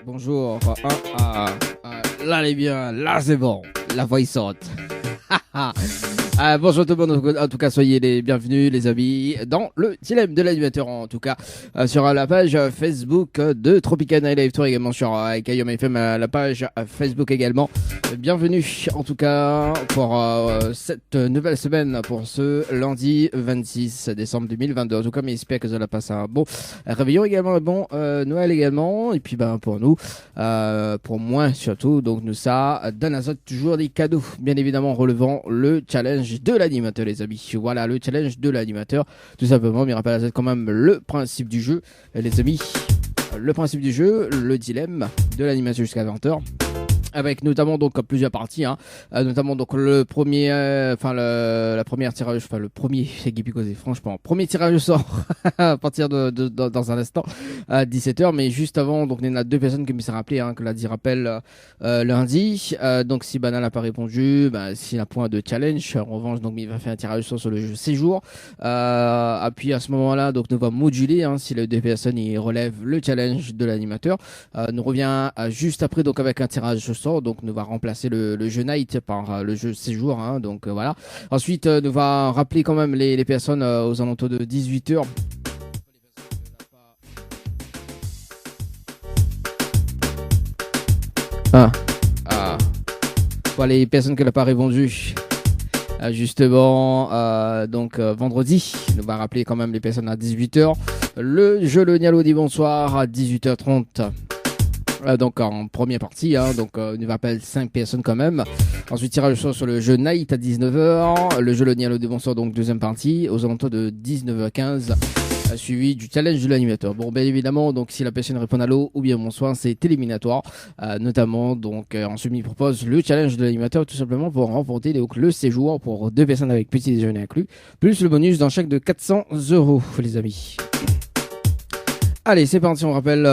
Bonjour. Là, elle est bien. Là, c'est bon. La voix saute. Bonjour tout le monde, en tout cas soyez les bienvenus les amis dans le dilemme de l'animateur, en tout cas sur la page Facebook de Tropical Night Live Tour, également sur Kayom FM, la page Facebook également. Bienvenue en tout cas pour cette nouvelle semaine, pour ce lundi 26 décembre 2022. En tout cas, mais j'espère que vous allez passer un bon réveillon également, un bon Noël également, et puis pour nous, pour moi surtout, donc nous ça donne à ça toujours des cadeaux, bien évidemment relevant le challenge de l'animateur les amis. Voilà le challenge de l'animateur tout simplement, mais rappelle à ça quand même le principe du jeu les amis. Le principe du jeu, le dilemme de l'animation jusqu'à 20h. Avec notamment donc plusieurs parties, notamment donc le premier, la première tirage, le premier, c'est Guy Picosé, franchement, premier tirage au sort à partir dans un instant à 17h, mais juste avant, donc il y en a deux personnes qui me s'est rappelé, que l'a dit rappel lundi, donc si Banal n'a pas répondu, s'il a point de challenge, en revanche, donc il va faire un tirage au sort sur le jeu séjour, puis à ce moment-là, donc nous va moduler, si les deux personnes y relèvent le challenge de l'animateur, nous revient juste après donc avec un tirage au sort. Donc nous va remplacer le jeu Night par le jeu séjour, donc voilà. Ensuite nous va rappeler quand même les personnes aux alentours de 18h. Pour les personnes qui n'ont pas répondu, justement vendredi, nous va rappeler quand même les personnes à 18h. Le jeu Le Nialo dit bonsoir à 18h30. Donc en première partie, donc il nous rappelle 5 personnes quand même. Ensuite tirage au sort sur le jeu Night à 19h, le jeu Le Nialo de bonsoir, donc deuxième partie aux alentours de 19h15, suivi du challenge de l'animateur. Bon, bien évidemment, donc si la personne répond allô ou bien bonsoir, c'est éliminatoire, notamment donc ensuite il propose le challenge de l'animateur tout simplement pour remporter donc le séjour pour 2 personnes avec petit déjeuner inclus, plus le bonus d'un chèque de 400€ les amis. Allez, c'est parti, on rappelle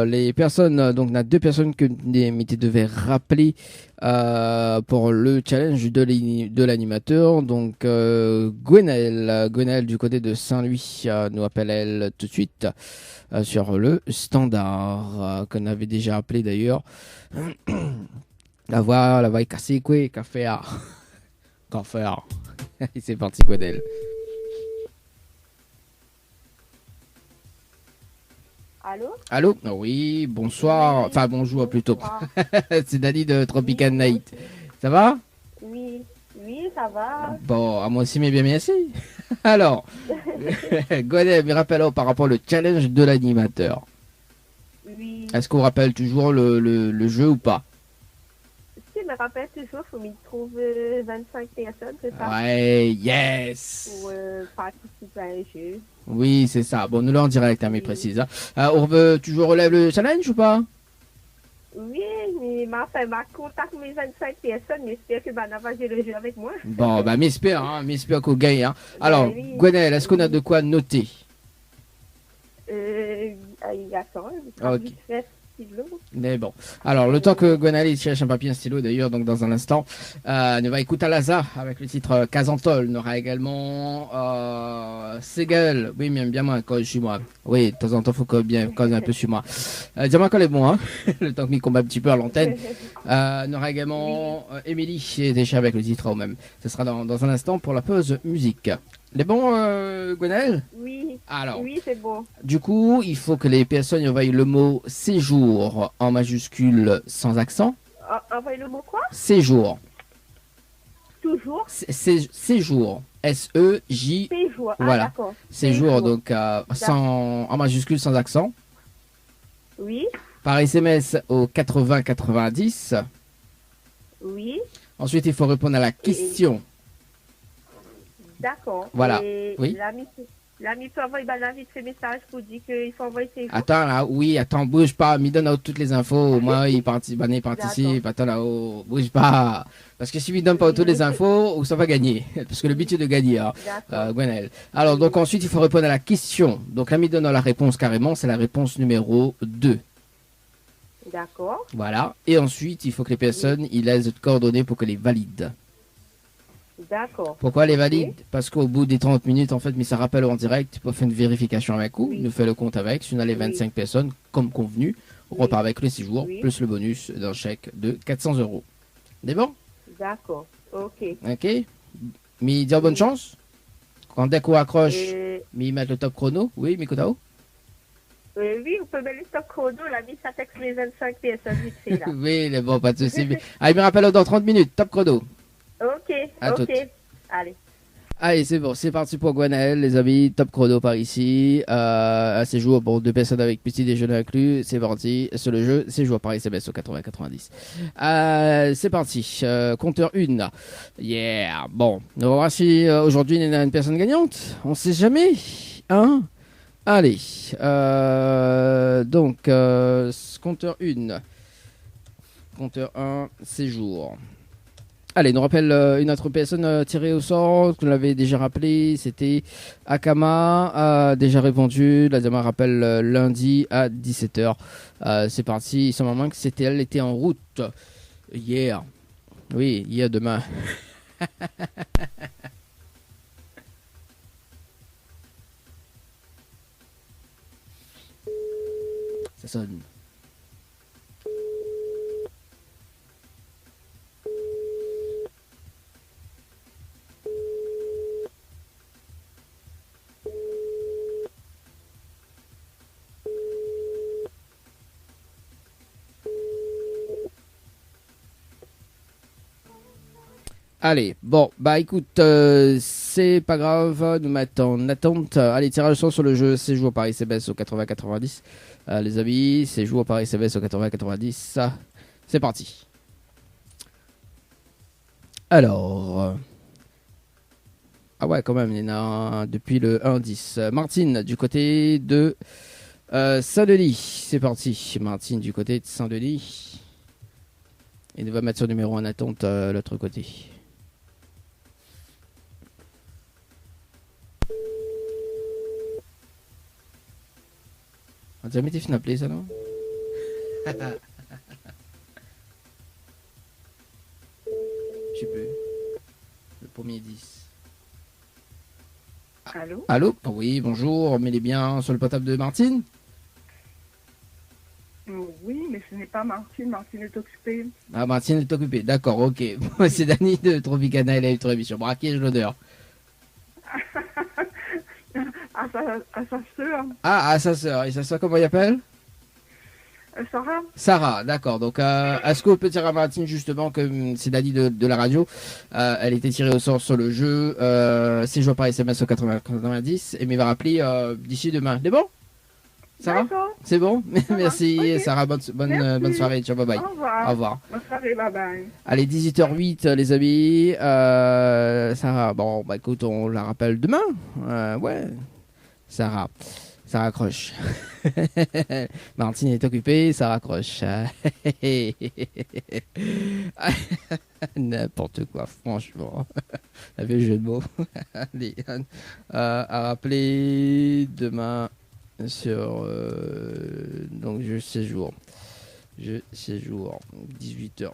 les personnes. Donc, on a 2 personnes que Mité devait rappeler pour le challenge de l'animateur. Donc, Gwenaël du côté de Saint-Louis nous appelle elle tout de suite sur le standard qu'on avait déjà appelé d'ailleurs. La voix est cassée, quoi, café. C'est parti, Gwenaël. Allô? Oui, bonsoir. Enfin, bonjour plutôt. C'est Dani de Tropical Night. Ça va? Oui, ça va. Bon, à moi aussi, mais bien merci. Alors, Gwenaël, me rappelle par rapport au challenge de l'animateur. Oui. Est-ce qu'on rappelle toujours le jeu ou pas? Si, me rappelle toujours, il faut me trouver 25 personnes, c'est ça? Ouais, yes. Pour participer à un jeu. Oui, c'est ça. Bon, nous l'en direct, mais précise. On veut toujours relève le challenge ou pas? Oui, mais ma contact mes 25 personnes, mais j'espère que Bana va jouer le jeu avec moi. Bon, m'espère qu'on gagne. Alors, oui. Gwenaël, est-ce qu'on a de quoi noter? Il y a ça. Ok. Mais bon, alors le temps que Gwenaël cherche un papier et un stylo d'ailleurs, donc dans un instant, nous va écouter Alaza avec le titre Casantol. On aura également Segal, oui, mais bien moi quand je suis moi. Oui, de temps en temps, faut que bien quand un peu sur moi. Dis-moi quand elle est bon, le temps que m'y combat un petit peu à l'antenne. On aura également Émilie qui est déjà avec le titre au même. Ce sera dans un instant pour la pause musique. Les bons, Gwenaël? Oui. Alors, oui, c'est bon. Du coup, il faut que les personnes envoient le mot séjour en majuscule sans accent. Envoyer le mot quoi? Séjour. Toujours? Séjour. S-E-J. Séjour. Voilà. D'accord. Séjour, donc en majuscule sans accent. Oui. Par SMS au 80-90. Oui. Ensuite, il faut répondre à la question. D'accord. Voilà. Et oui. L'ami peut envoyer un message pour dire qu'il faut envoyer ses jours. Attends là, oui, bouge pas, me donne toutes les infos. Moi, il participe. Attends là-haut, bouge pas. Parce que si il donne pas toutes les infos, ça va gagner. Parce que le but est de gagner, Gwenaël. Alors, donc ensuite, il faut répondre à la question. Donc, l'ami donne la réponse carrément, c'est la réponse numéro 2. D'accord. Voilà. Et ensuite, il faut que les personnes, ils laissent de coordonnées pour que les valident. D'accord. Pourquoi les valide? Parce qu'au bout des 30 minutes, en fait, mais ça rappelle en direct, pour faire une vérification avec vous, nous fait le compte avec, si on a les 25 personnes, comme convenu, On repart avec le séjour, Oui. plus le bonus d'un chèque de 400 euros. C'est bon? D'accord. Ok. Ok. Mais dire bonne chance. Quand dès qu'on accroche, Euh, mais mettre le top chrono. Oui, Mikotao? oui, vous pouvez mettre le stop chrono, la mise ça texte les 25 personnes vite fait là. Oui, mais bon, pas de souci. Allez, me rappelle dans 30 minutes. Top chrono. Ok, À ok. toutes. Allez. Allez, c'est bon, c'est parti pour Gwenaël, les amis. Top chrono par ici. Un séjour pour 2 personnes avec petit déjeuner inclus. C'est parti. Sur le jeu, séjour par SMS au 80-90. C'est parti. Compteur 1. Yeah. Bon, on va voir si aujourd'hui il y a une personne gagnante. On sait jamais. Hein? Allez. Donc, compteur 1. Compteur 1, séjour. Allez, nous rappelle une autre personne tirée au sort, que vous l'avez déjà rappelé, c'était Akama, déjà répondu. La deuxième rappelle lundi à 17h. C'est parti, il semble moins que c'était elle était en route hier. Oui, hier demain. Ça sonne. Allez, bon, bah écoute, c'est pas grave, nous mettons en attente. Allez, tirage au sort sur le jeu séjour par SMS au 80-90. Les amis, séjour par SMS au 80-90. C'est parti. Alors. Ah ouais, quand même, il y en a un depuis le 1-10. Martine, du côté de Saint-Denis. C'est parti. Martine, du côté de Saint-Denis. Et nous va mettre son numéro en attente l'autre côté. On a jamais été fin appelé ça, non? Je sais plus. Le premier 10. Allô? Allô? Oui, bonjour. Mettez bien sur le portable de Martine? Oui, mais ce n'est pas Martine. Martine est occupée. Ah, Martine est occupée. D'accord, ok. Bon, c'est Dani de Tropicana et la Electro Émission. Bon, à qui ai-je l'honneur? À sa sœur, Ah, à sa sœur. Et sa sœur, comment il appelle? Sarah. Sarah, d'accord. Donc, est-ce qu'on peut dire à Martine justement que c'est Dani de la radio? Elle était tirée au sort sur le jeu. C'est joué par SMS au 90 et m'il va rappeler d'ici demain. C'est bon? Sarah? D'accord. C'est bon? Ça Merci, va, ok. Sarah. Merci. Bonne soirée. Ciao, bye bye. Au revoir. Au revoir. Bonne soirée, bye bye. Allez, 18h08, les amis. Sarah, bon, bah écoute, on la rappelle demain. Ouais. Sarah raccroche. Martine est occupée, ça raccroche. N'importe quoi, franchement. Avec jeu de mots. Allez, à rappeler demain sur donc je séjour 18h.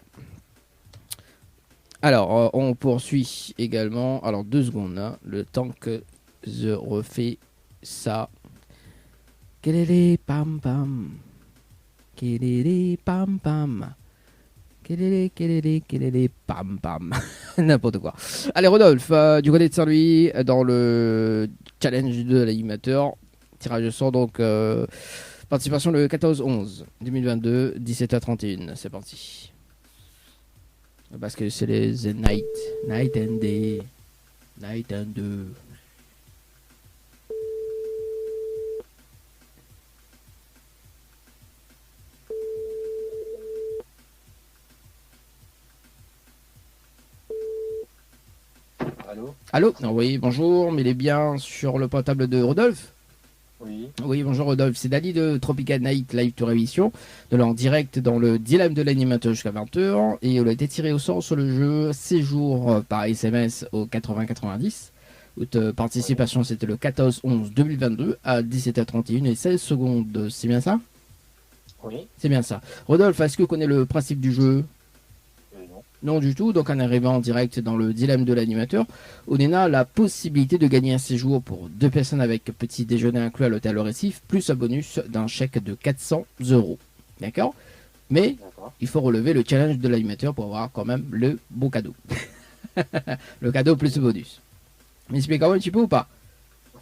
Alors on poursuit également. Alors 2 secondes hein, le temps que je refais ça. Kelele pam pam. Kelele pam pam. Kelele pam pam. N'importe quoi. Allez Rodolphe, du côté de Saint-Louis, dans le challenge de l'animateur. Tirage au sort donc participation le 14-11 2022 17h31. C'est parti. Parce que c'est les night and day. Night and day. Allô? Allô? Oui, bonjour, mais il est bien sur le portable de Rodolphe? Oui. Oui, bonjour Rodolphe, c'est Dali de Tropical Night Live Tour Émission, de là en direct dans le dilemme de l'animateur jusqu'à 20h, et on a été tiré au sort sur le jeu séjour par SMS au 80-90. Votre participation c'était le 14-11 2022 à 17h31 et 16 secondes, c'est bien ça? Oui. C'est bien ça. Rodolphe, est-ce que vous connaissez le principe du jeu? Non. Non du tout, donc en arrivant en direct dans le dilemme de l'animateur, on a la possibilité de gagner un séjour pour 2 personnes avec petit déjeuner inclus à l'hôtel au Récif, plus un bonus d'un chèque de 400 €. D'accord? Mais D'accord. il faut relever le challenge de l'animateur pour avoir quand même le beau cadeau. Le cadeau plus le bonus. M'explique un petit peu ou pas?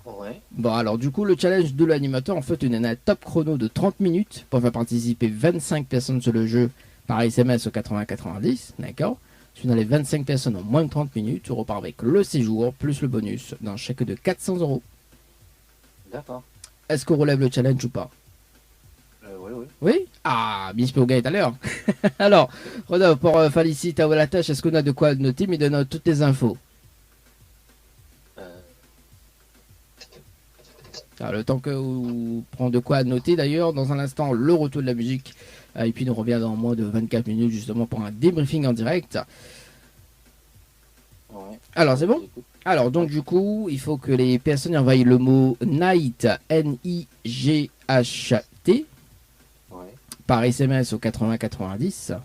Ouais. Bon, alors du coup, le challenge de l'animateur, en fait, on a un top chrono de 30 minutes pour faire participer 25 personnes sur le jeu par SMS au 80-90, d'accord? Si on a les 25 personnes en moins de 30 minutes, on repart avec le séjour plus le bonus d'un chèque de 400 euros. D'accord. Est-ce qu'on relève le challenge ou pas? Oui, oui. Oui? Ah, Miss Poga est à l'heure. Alors, Rodolphe, pour féliciter à la tâche, est-ce qu'on a de quoi noter, mais donne toutes les infos? Alors, le temps que vous prend de quoi noter d'ailleurs, dans un instant, le retour de la musique. Et puis, nous revient dans moins de 24 minutes justement pour un débriefing en direct. Ouais. Alors, c'est bon? J'écoute. Alors, donc, du coup, il faut que les personnes envoient le mot Night, N-I-G-H-T, Ouais. par SMS au 80-90.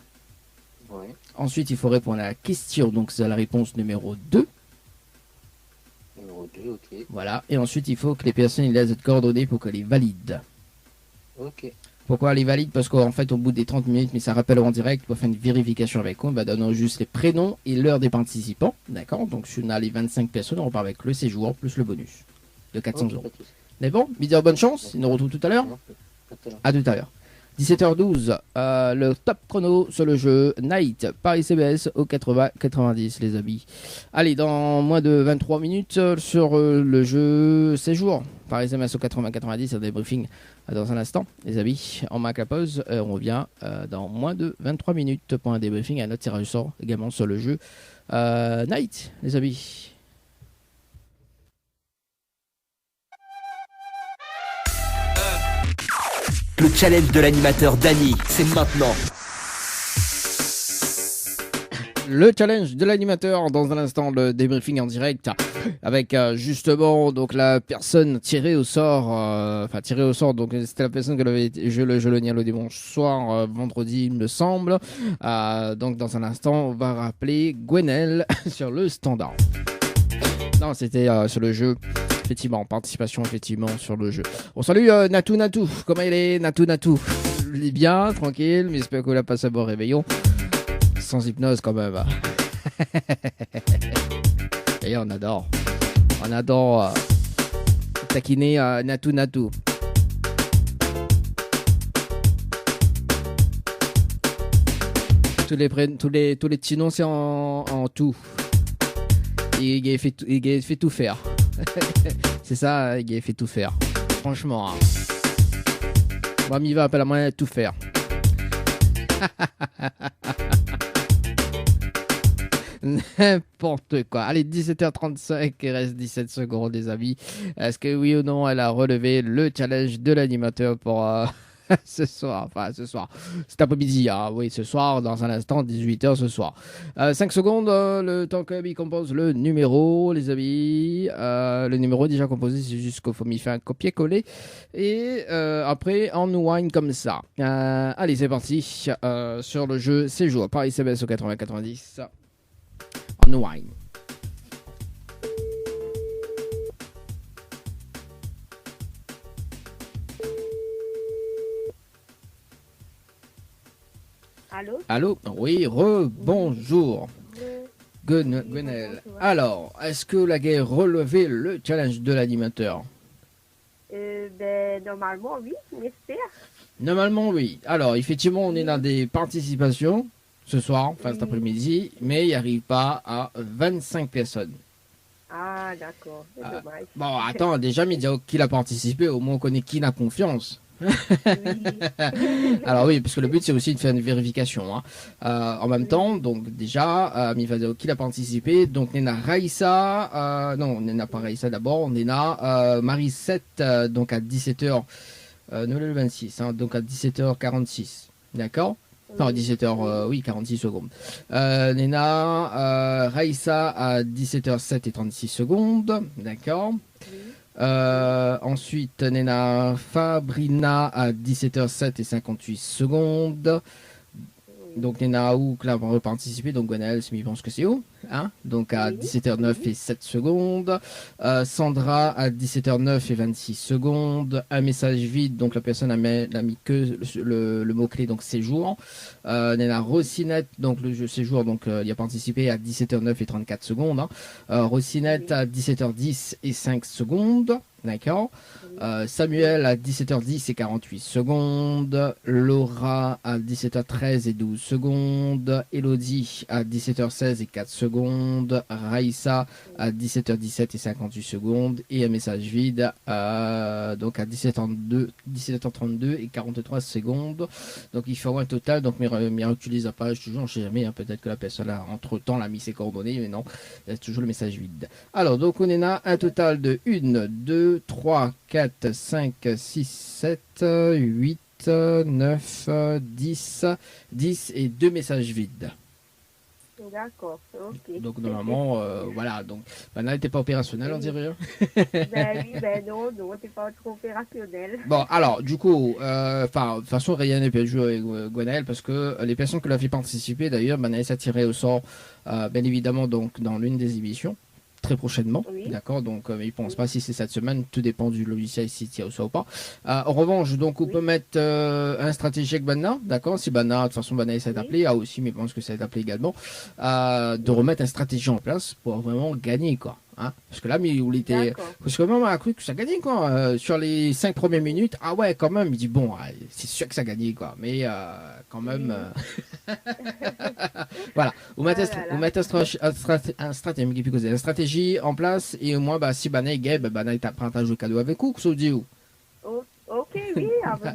Ouais. Ensuite, il faut répondre à la question, donc c'est la réponse numéro 2. Numéro 2, ok. Voilà. Et ensuite, il faut que les personnes ils laissent être coordonnées pour qu'elles les valident. Ok. Pourquoi elle est valide? Parce qu'en fait, au bout des 30 minutes, mais ça rappelle en direct pour faire une vérification avec eux, on va donner juste les prénoms et l'heure des participants. D'accord? Donc, si on a les 25 personnes, on repart avec le séjour plus le bonus de 400 Ok, euros. pas de souci. Mais bon, dire bonne chance. Il nous retrouve tout à l'heure. Non, pas de talent. À tout à l'heure. 17h12, le top chrono sur le jeu Night par CBS au 80-90, les amis. Allez, dans moins de 23 minutes sur le jeu Séjour par SMS au 80-90, un débriefing dans un instant, les amis. On marque la pause, on revient dans moins de 23 minutes pour un débriefing à notre tirage au sort également sur le jeu Night, les amis. Le challenge de l'animateur Dany, c'est maintenant. Le challenge de l'animateur dans un instant, le débriefing en direct avec justement donc la personne tirée au sort, donc c'était la personne que je le niais le dimanche soir, vendredi il me semble. Donc dans un instant on va rappeler Gwenelle sur le standard. Non, c'était sur le jeu. Effectivement, participation effectivement sur le jeu. On salue Natou. Comment il est Natou? Il est bien, tranquille, mais j'espère qu'il a passé un bon réveillon. Sans hypnose quand même. Et on adore taquiner Natou. Tous les petits noms c'est en tout. Il fait tout faire. C'est ça, il fait tout faire. Franchement. Moi, m'y va, appelle à moi tout faire. N'importe quoi. Allez, 17h35, il reste 17 secondes, les amis. Est-ce que oui ou non, elle a relevé le challenge de l'animateur pour ce soir? Cet après-midi, hein. Oui, ce soir, dans un instant, 18h ce soir. 5 secondes, le temps qu'il compose le numéro, les amis. Le numéro déjà composé, c'est juste qu'il faut m'y faire un copier-coller. Et après, on wine comme ça. Allez, c'est parti. Sur le jeu Séjour par SMS au 80-90. On wine. Allô? Oui, bonjour. Gwenelle. Alors, est-ce que la guerre relevait le challenge de l'animateur? Normalement, oui, j'espère. Normalement, oui. Alors, effectivement, on est dans des participations ce soir, enfin cet après-midi, mais il n'y arrive pas à 25 personnes. Ah, d'accord. C'est dommage. Bon, attends, déjà, mais dire qui a participé, au moins on connaît qui a confiance. Oui. Alors oui, parce que le but c'est aussi de faire une vérification. Hein. En même temps, donc déjà, qui a participé. Donc Nena Raïssa, non, Nena pas Raïssa d'abord, Nena Marie 7, donc à 17h, le 26, hein, donc à 17h46, d'accord? Enfin, 17h, oui, 46 secondes. Nena Raïssa à 17h07 et 36 secondes, d'accord? Ensuite, Nena Fabrina à 17h07 et 58 secondes. Donc, Nena Aouk là va participer. Donc, Gwenaël, je pense que c'est où? hein, donc à Oui. 17h09 et 7 secondes. Sandra à 17h09 et 26 secondes. Un message vide, donc la personne n'a mis que le mot-clé, donc séjour. Nena Rocinette, donc le jeu séjour, donc il a participé à 17h09 et 34 secondes. Hein. Rocinette Oui. à 17h10 et 5 secondes. D'accord. Samuel à 17h10 et 48 secondes. Laura à 17h13 et 12 secondes. Elodie à 17h16 et 4 secondes. Raïssa à 17h17 et 58 secondes. Et un message vide donc à 17h32 et 43 secondes. Donc il faut un total. Donc mais utilise la page toujours. Je sais jamais. Hein, peut-être que la personne a entre temps l'a mis ses coordonnées. Mais non. Il y a toujours le message vide. Alors donc on en a un total de 1, 2, 3, 4, 5, 6, 7, 8, 9, 10 et 2 messages vides. D'accord, ok. Donc normalement, voilà. Donc Bana n'était pas opérationnel, on dirait. Ben oui, ben non, t'es pas trop opérationnel. Bon, alors du coup, de toute façon, Ryan n'est pas joué avec Gwenaël parce que les personnes que l'a fait participer, d'ailleurs, Bana s'est tiré au sort, bien évidemment, donc dans l'une des émissions. Très prochainement, Oui. d'accord, donc il ne pense pas si c'est cette semaine, tout dépend du logiciel si tire au sort ou pas. En revanche, donc on peut mettre un stratégique Bana, d'accord, si Bana, de toute façon Bana s'est appelé, aussi, mais je pense que ça va être appelé également, de remettre un stratégie en place pour vraiment gagner, quoi. Hein, parce que là, mais il était. D'accord. Parce que même a cru que ça gagnait, quoi. Sur les 5 premières minutes, ah ouais, quand même, il dit bon, c'est sûr que ça gagnait, quoi. Mais quand même. Voilà. Vous mettez, vous mettez une stratégie en place et au moins, si Bana est gay, Bana est prêt à jouer cadeau avec vous, que ça vous dit où? Ok, oui, d'accord,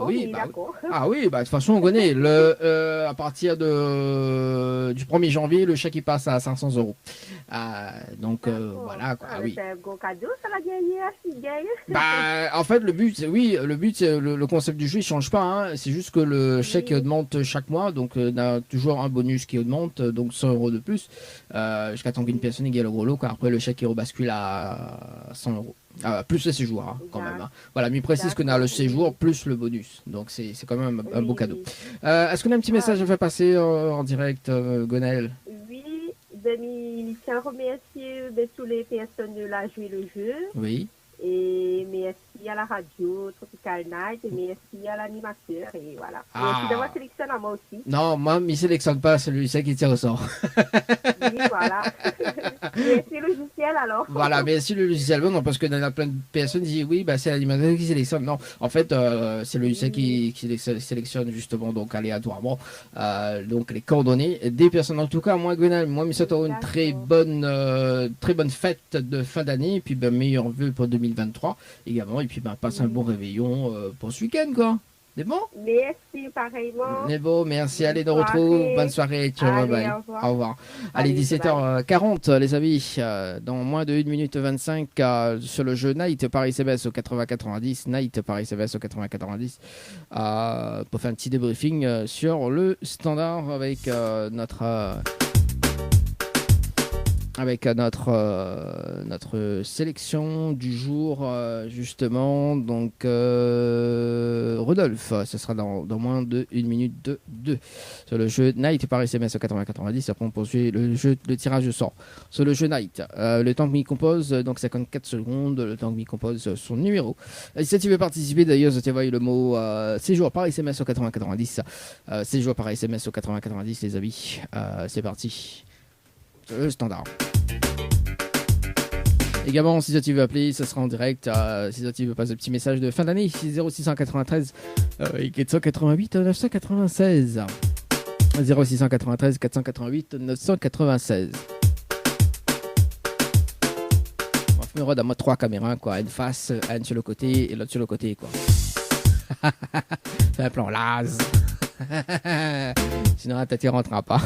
oui, oui, d'accord. Ah oui, de toute façon, on connaît. À partir du 1er janvier, le chèque il passe à 500 €. Donc voilà, quoi. Oui. C'est un gros cadeau, ça va gagner, si gagne. En fait, le but, c'est le concept du jeu, il change pas. Hein. C'est juste que le chèque augmente chaque mois, donc on a toujours un bonus qui augmente, donc 100 € de plus, jusqu'à temps qu'une personne gagne le gros lot. Quoi. Après, le chèque il rebascule à 100 €. Plus le séjour, hein, quand même. Hein. Voilà, mais il précise qu'on a le séjour plus le bonus. Donc c'est quand même un beau cadeau. Est-ce qu'on a un petit message à faire passer en direct, Gonaël? Oui, je tiens à remercier toutes les personnes de la jouer le jeu. Oui. Et merci à la radio Tropical Night et merci à l'animateur et voilà. Merci d'avoir sélectionné à moi aussi. Non, moi, il ne sélectionne pas celui qui tire au sort. Oui, voilà. Merci le logiciel alors. Voilà, merci le logiciel. Non, parce que dans la plein de personnes disent oui, c'est l'animateur qui sélectionne. Non, en fait, c'est le logiciel qui sélectionne justement donc aléatoirement donc les coordonnées des personnes. En tout cas, moi, Gwenal, moi, je souhaite une très bonne fête de fin d'année et puis meilleurs vœux pour 2023 également. Et puis passe un bon réveillon pour ce week-end, quoi. C'est bon? Merci, pareillement. C'est bon, merci. Allez, nous retrouve. Bonne soirée. Ciao, bye bye. Au revoir. Allez, 17h40, les amis. Dans moins de 1 minute 25 sur le jeu Night Paris-CBS au 80-90. Night Paris-CBS au 80-90. Pour faire un petit débriefing sur le standard avec notre sélection du jour, justement. Donc, Rodolphe, ce sera dans moins de 1 minute 2 sur le jeu Night Paris SMS au 80-90. Après, on poursuit le tirage de sort sur le jeu Night. Le temps que m'y compose, donc 54 secondes, le temps que m'y compose son numéro. Et si tu veux participer, d'ailleurs, je t'envoie le mot séjour par SMS au 80-90. Séjour par SMS au 80-90, les amis. C'est parti. Le standard. Également, si tu veux appeler, ça sera en direct. Si tu veux passer un petit message de fin d'année, 0693 488 996. 0693 488 996. On va faire 3 caméras, quoi. Une face, une sur le côté et l'autre sur le côté, quoi. C'est un plan las. Sinon, la tête ne rentrera pas.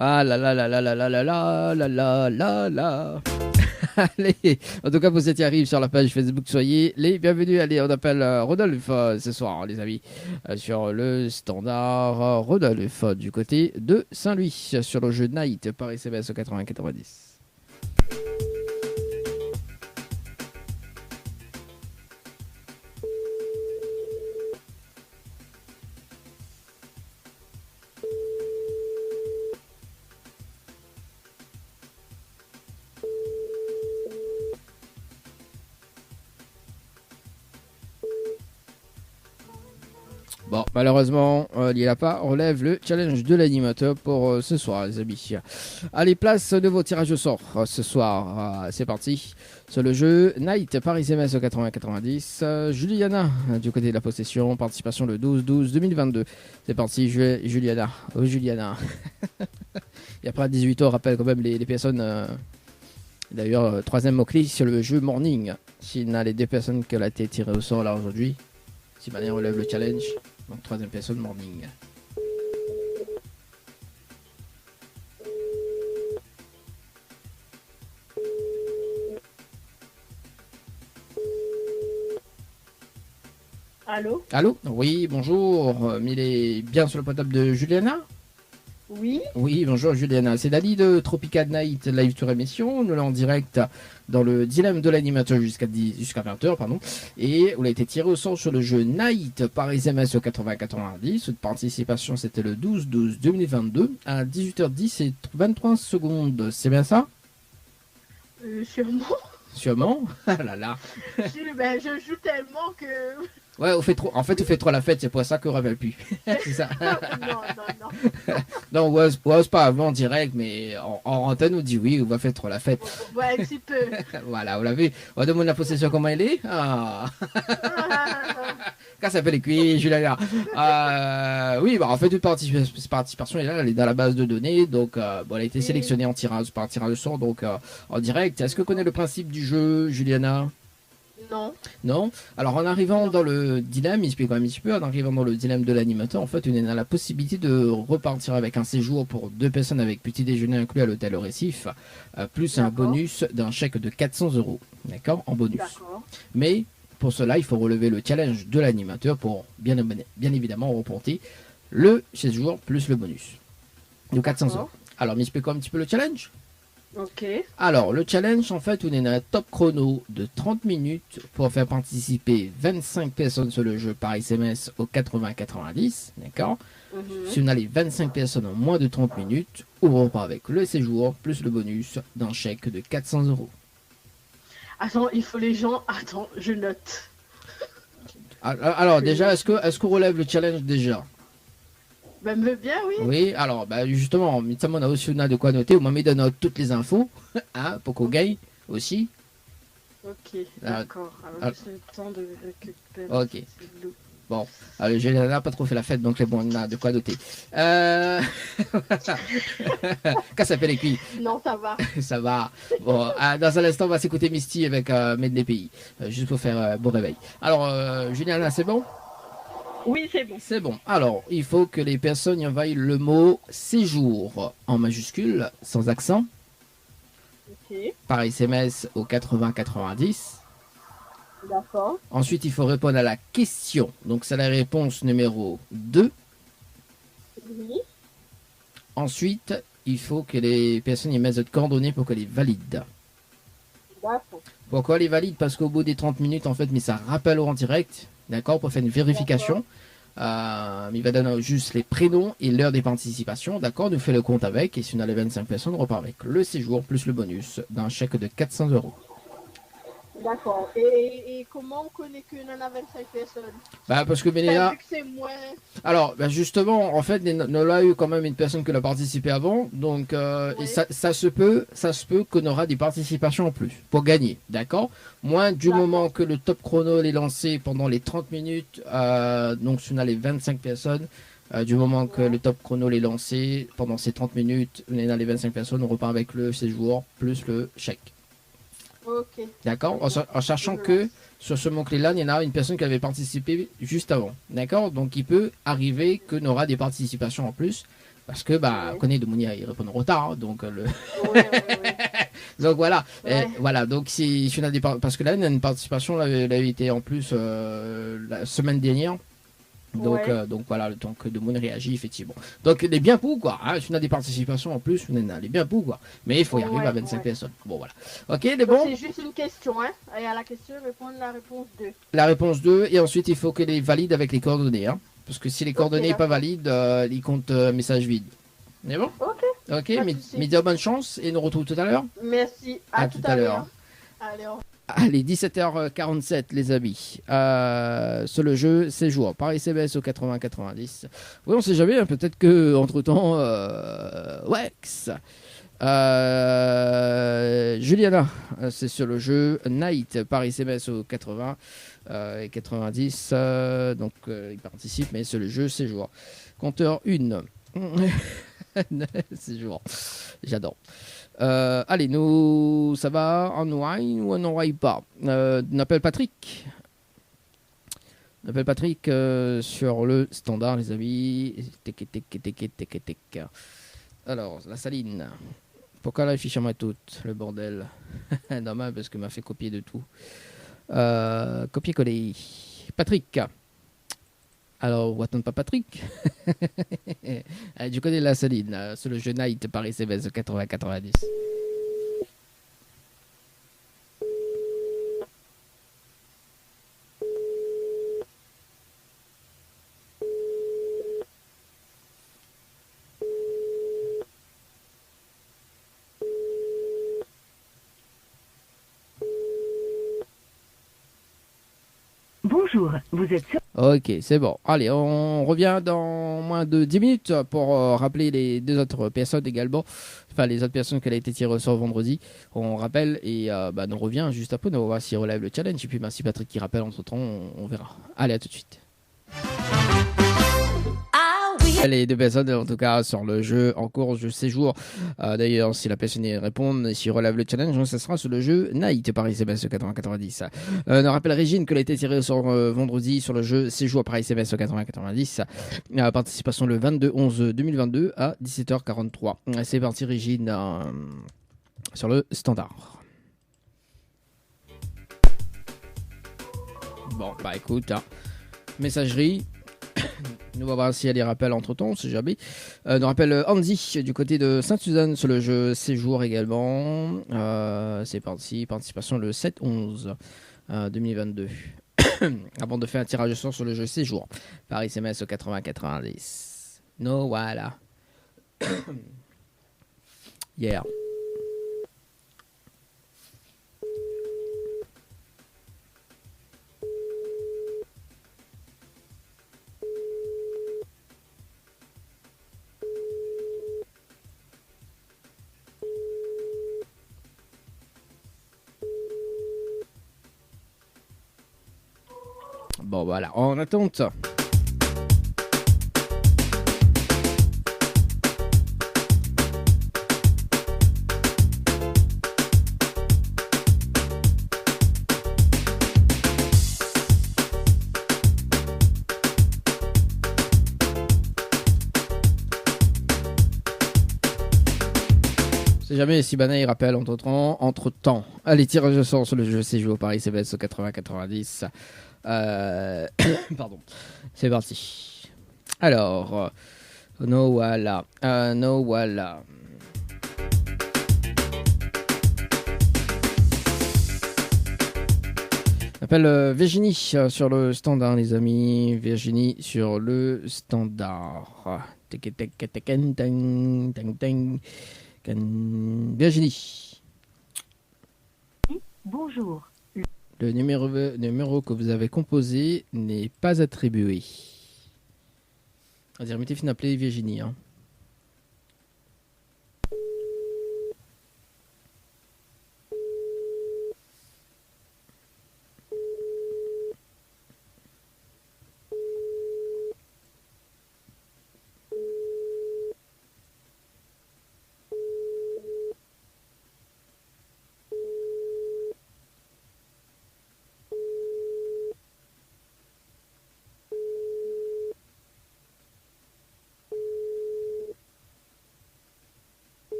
Ah là là là là là là là là là là là là. Allez, en tout cas, vous êtes arrivés sur la page Facebook, soyez les bienvenus. Allez, on appelle Rodolphe ce soir, les amis, sur le standard Rodolphe du côté de Saint-Louis, sur le jeu Night par SMS au 80-90. Bon, malheureusement, Lila pas relève le challenge de l'animateur pour ce soir, les amis. Allez, place de vos tirages au sort ce soir. C'est parti. Sur le jeu Night Paris SMS au 80-90. Juliana, du côté de la possession, participation le 12-12-2022. C'est parti, Juliana. Oh, Juliana. Et après, à 18h, on rappelle quand même les personnes. D'ailleurs, troisième mot-clé sur le jeu Morning. S'il y a les deux personnes qui ont été tirées au sort là aujourd'hui, si Mané relève le challenge, donc troisième personne Morning. Allô? Allô? Oui, bonjour. Il est bien sur le portable de Juliana? Oui? Oui, bonjour Juliana. C'est Dali de Tropical Night Live Tour Émission. Nous l'avons en direct dans le dilemme de l'animateur jusqu'à 20h, pardon. Et vous avez été tiré au sort sur le jeu Night par SMS au 80-90. Votre participation, c'était le 12-12-2022 à 18h10 et 23 secondes. C'est bien ça? Sûrement. Sûrement. Ah là là. Je joue tellement que... Ouais, vous faites trop la fête, c'est pour ça qu'on ne rappelle plus. C'est ça. Non. Non, on ose pas avant en direct, mais en antenne, on dit oui, on va faire trop la fête. Ouais, un petit peu. Voilà, vous l'avez. On demande la possession, comment elle est. Quand ça s'appelle les cuits, Juliana. Oui, bah, en fait, toute participation est là, elle est dans la base de données. Donc, elle a été sélectionnée en tirage par tirage de sort, donc en direct. Est-ce que vous connaissez le principe du jeu, Juliana? Non. Non. Alors en arrivant dans le dilemme, il explique quand même un petit peu, en arrivant dans le dilemme de l'animateur, en fait, on a la possibilité de repartir avec un séjour pour 2 personnes avec petit déjeuner inclus à l'hôtel au Récif, plus un bonus d'un chèque de 400 €. D'accord? En bonus. D'accord. Mais pour cela, il faut relever le challenge de l'animateur pour bien évidemment remporter le séjour plus le bonus. De 400 €. Alors, m'explique un petit peu le challenge? Ok. Alors, le challenge, en fait, on est dans un top chrono de 30 minutes pour faire participer 25 personnes sur le jeu par SMS au 80-90, d'accord? Si on a les 25 personnes en moins de 30 minutes, on repart avec le séjour plus le bonus d'un chèque de 400 €. Attends, il faut les gens... Attends, je note. Alors, déjà, est-ce qu'on relève le challenge déjà? Ben, me bien, oui. Oui, alors, justement, on a aussi de quoi noter. On m'a mis de note toutes les infos, hein, pour qu'on gagne aussi. Ok, Ah, d'accord. Alors, c'est le temps de récupérer. Ok. Bon, alors, je n'ai pas trop fait la fête, donc c'est bon, on a de quoi noter. Qu'est-ce que ça fait les cuits? Non, ça va. Ça va. Bon, dans un instant, on va s'écouter Misty avec Medley Pays, juste pour faire bon réveil. Alors, Juliana, c'est bon? Oui, c'est bon. C'est bon. Alors, il faut que les personnes y envoient le mot séjour en majuscule, sans accent, Ok, par SMS au 80-90. d'accord. Ensuite, il faut répondre à la question. Donc, c'est la réponse numéro 2. Oui. Ensuite, il faut que les personnes y mettent de coordonnées pour qu'elles les valident. D'accord. Pourquoi les valident? Parce qu'au bout des 30 minutes, en fait, mais ça rappelle en direct, d'accord, pour faire une vérification. Il va donner juste les prénoms et l'heure des participations, d'accord, nous fait le compte avec, et si on a les 25 personnes, on repart avec le séjour plus le bonus d'un chèque de 400 €. D'accord. Et comment on connaît qu'on en a 25 personnes? Parce que Vu Benéa, que c'est moins... alors justement, en fait, on a eu quand même une personne qui a participé avant, donc et ça se peut qu'on aura des participations en plus pour gagner, d'accord? Moins du moment que le top chrono est lancé pendant les 30 minutes, donc si on a les 25 personnes, du moment que le top chrono est lancé pendant ces 30 minutes, on est dans les 25 personnes, on repart avec le séjour plus le chèque. Ok. D'accord, en sachant que sur ce mot-clé-là, il y en a une personne qui avait participé juste avant. D'accord, donc il peut arriver qu'on aura des participations en plus. Parce que, on connaît de Mounia, il répond en retard. Hein, donc, donc voilà. Ouais. Voilà, donc si on a des parce que là, il y a une participation, elle avait été en plus la semaine dernière. Donc, donc voilà, le temps que de monde réagit, effectivement. Donc, les bien pour, quoi. Hein, si on a des participations en plus, on a les bien pour, quoi. Mais il faut y arriver à 25 personnes. Bon, voilà. Ok, les bons. C'est juste une question, hein. Et à la question, répondre la réponse 2. La réponse 2, et ensuite, il faut que les valide avec les coordonnées. Hein, parce que si les coordonnées sont pas valides, ils comptent message vide. C'est bon? Ok. Ok, mais bonne chance, et nous retrouvons tout à l'heure. Merci. À tout à l'heure. Allez, au revoir. Allez, 17h47 les amis. Sur le jeu séjour par SMS au 80-90. Oui, on sait jamais, hein, peut-être que entre temps Wex. Juliana, c'est sur le jeu Night par SMS au 80 et 90. Donc il participe, mais c'est le jeu séjour. Compteur 1. Séjour. J'adore. Allez, nous, ça va en wine ou en wine pas. On appelle Patrick. On appelle Patrick sur le standard, les amis. Tic. Alors, la saline. Pourquoi la fiche à moi toute, le bordel? Normal, parce que m'a fait copier de tout. Copier-coller. Patrick. Alors, on attend pas Patrick. Allez, du côté de la saline, sur le jeu Night par SMS 80-90. Bonjour, vous êtes sur... Ok, c'est bon. Allez, on revient dans moins de 10 minutes pour rappeler les deux autres personnes également. Enfin, les autres personnes qui a été tirées au sort vendredi. On rappelle et on revient juste après. On va voir s'il relève le challenge. Et puis, si Patrick qui rappelle entre temps, on verra. Allez, à tout de suite. Les deux personnes, en tout cas, sur le jeu en cours, jeu séjour. D'ailleurs, si la personne répond, s'il relève le challenge, ça sera sur le jeu Night par SMS 80-90. On rappelle Régine qu'elle a été tirée sur vendredi sur le jeu séjour par SMS 80-90. Participation le 22-11-2022 à 17h43. C'est parti, Régine, sur le standard. Bon, écoute, messagerie. Nous va voir si elle les rappelle entre temps, on sait jamais. Nous rappelle Andy du côté de Sainte-Suzanne sur le jeu séjour également. C'est parti, participation le 7-11 2022. Avant de faire un tirage au sort sur le jeu séjour par SMS au 80-90. No, voilà. Yeah. Bon, voilà, en attente. C'est jamais si Bana il rappelle entre temps. Allez, tirage au sort sur le jeu séjour par SMS au 80-90. Pardon, c'est parti. Alors, no voilà. No voilà. On appelle Virginie sur le standard, les amis. Virginie sur le standard. Virginie. Bonjour. Le numéro que vous avez composé n'est pas attribué. On dirait que tu appelé Virginie. Hein.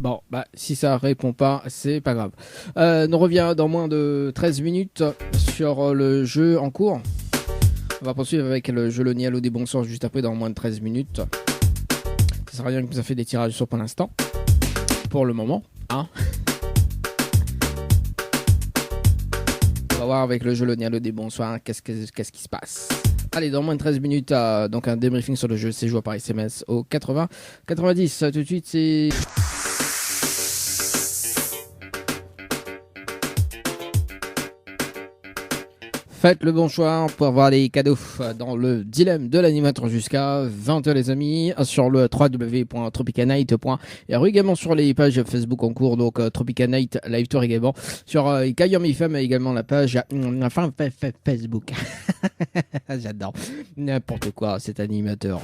Bon, si ça répond pas, c'est pas grave. On revient dans moins de 13 minutes sur le jeu en cours. On va poursuivre avec le jeu Le Nialo des bons sens juste après, dans moins de 13 minutes. Ça sert à rien que vous avez fait des tirages sur pour l'instant. Pour le moment, hein. On va voir avec le jeu Le Nialo des bons soirs qu'est-ce qui se passe. Allez, dans moins de 13 minutes, donc un débriefing sur le jeu séjour par SMS au 80-90. Tout de suite, c'est... Faites le bon choix pour avoir les cadeaux dans le dilemme de l'animateur jusqu'à 20h les amis sur le www.tropicanight.fr également sur les pages Facebook en cours donc Tropicanight Live Tour également sur Kayom FM également la page Facebook. J'adore n'importe quoi cet animateur.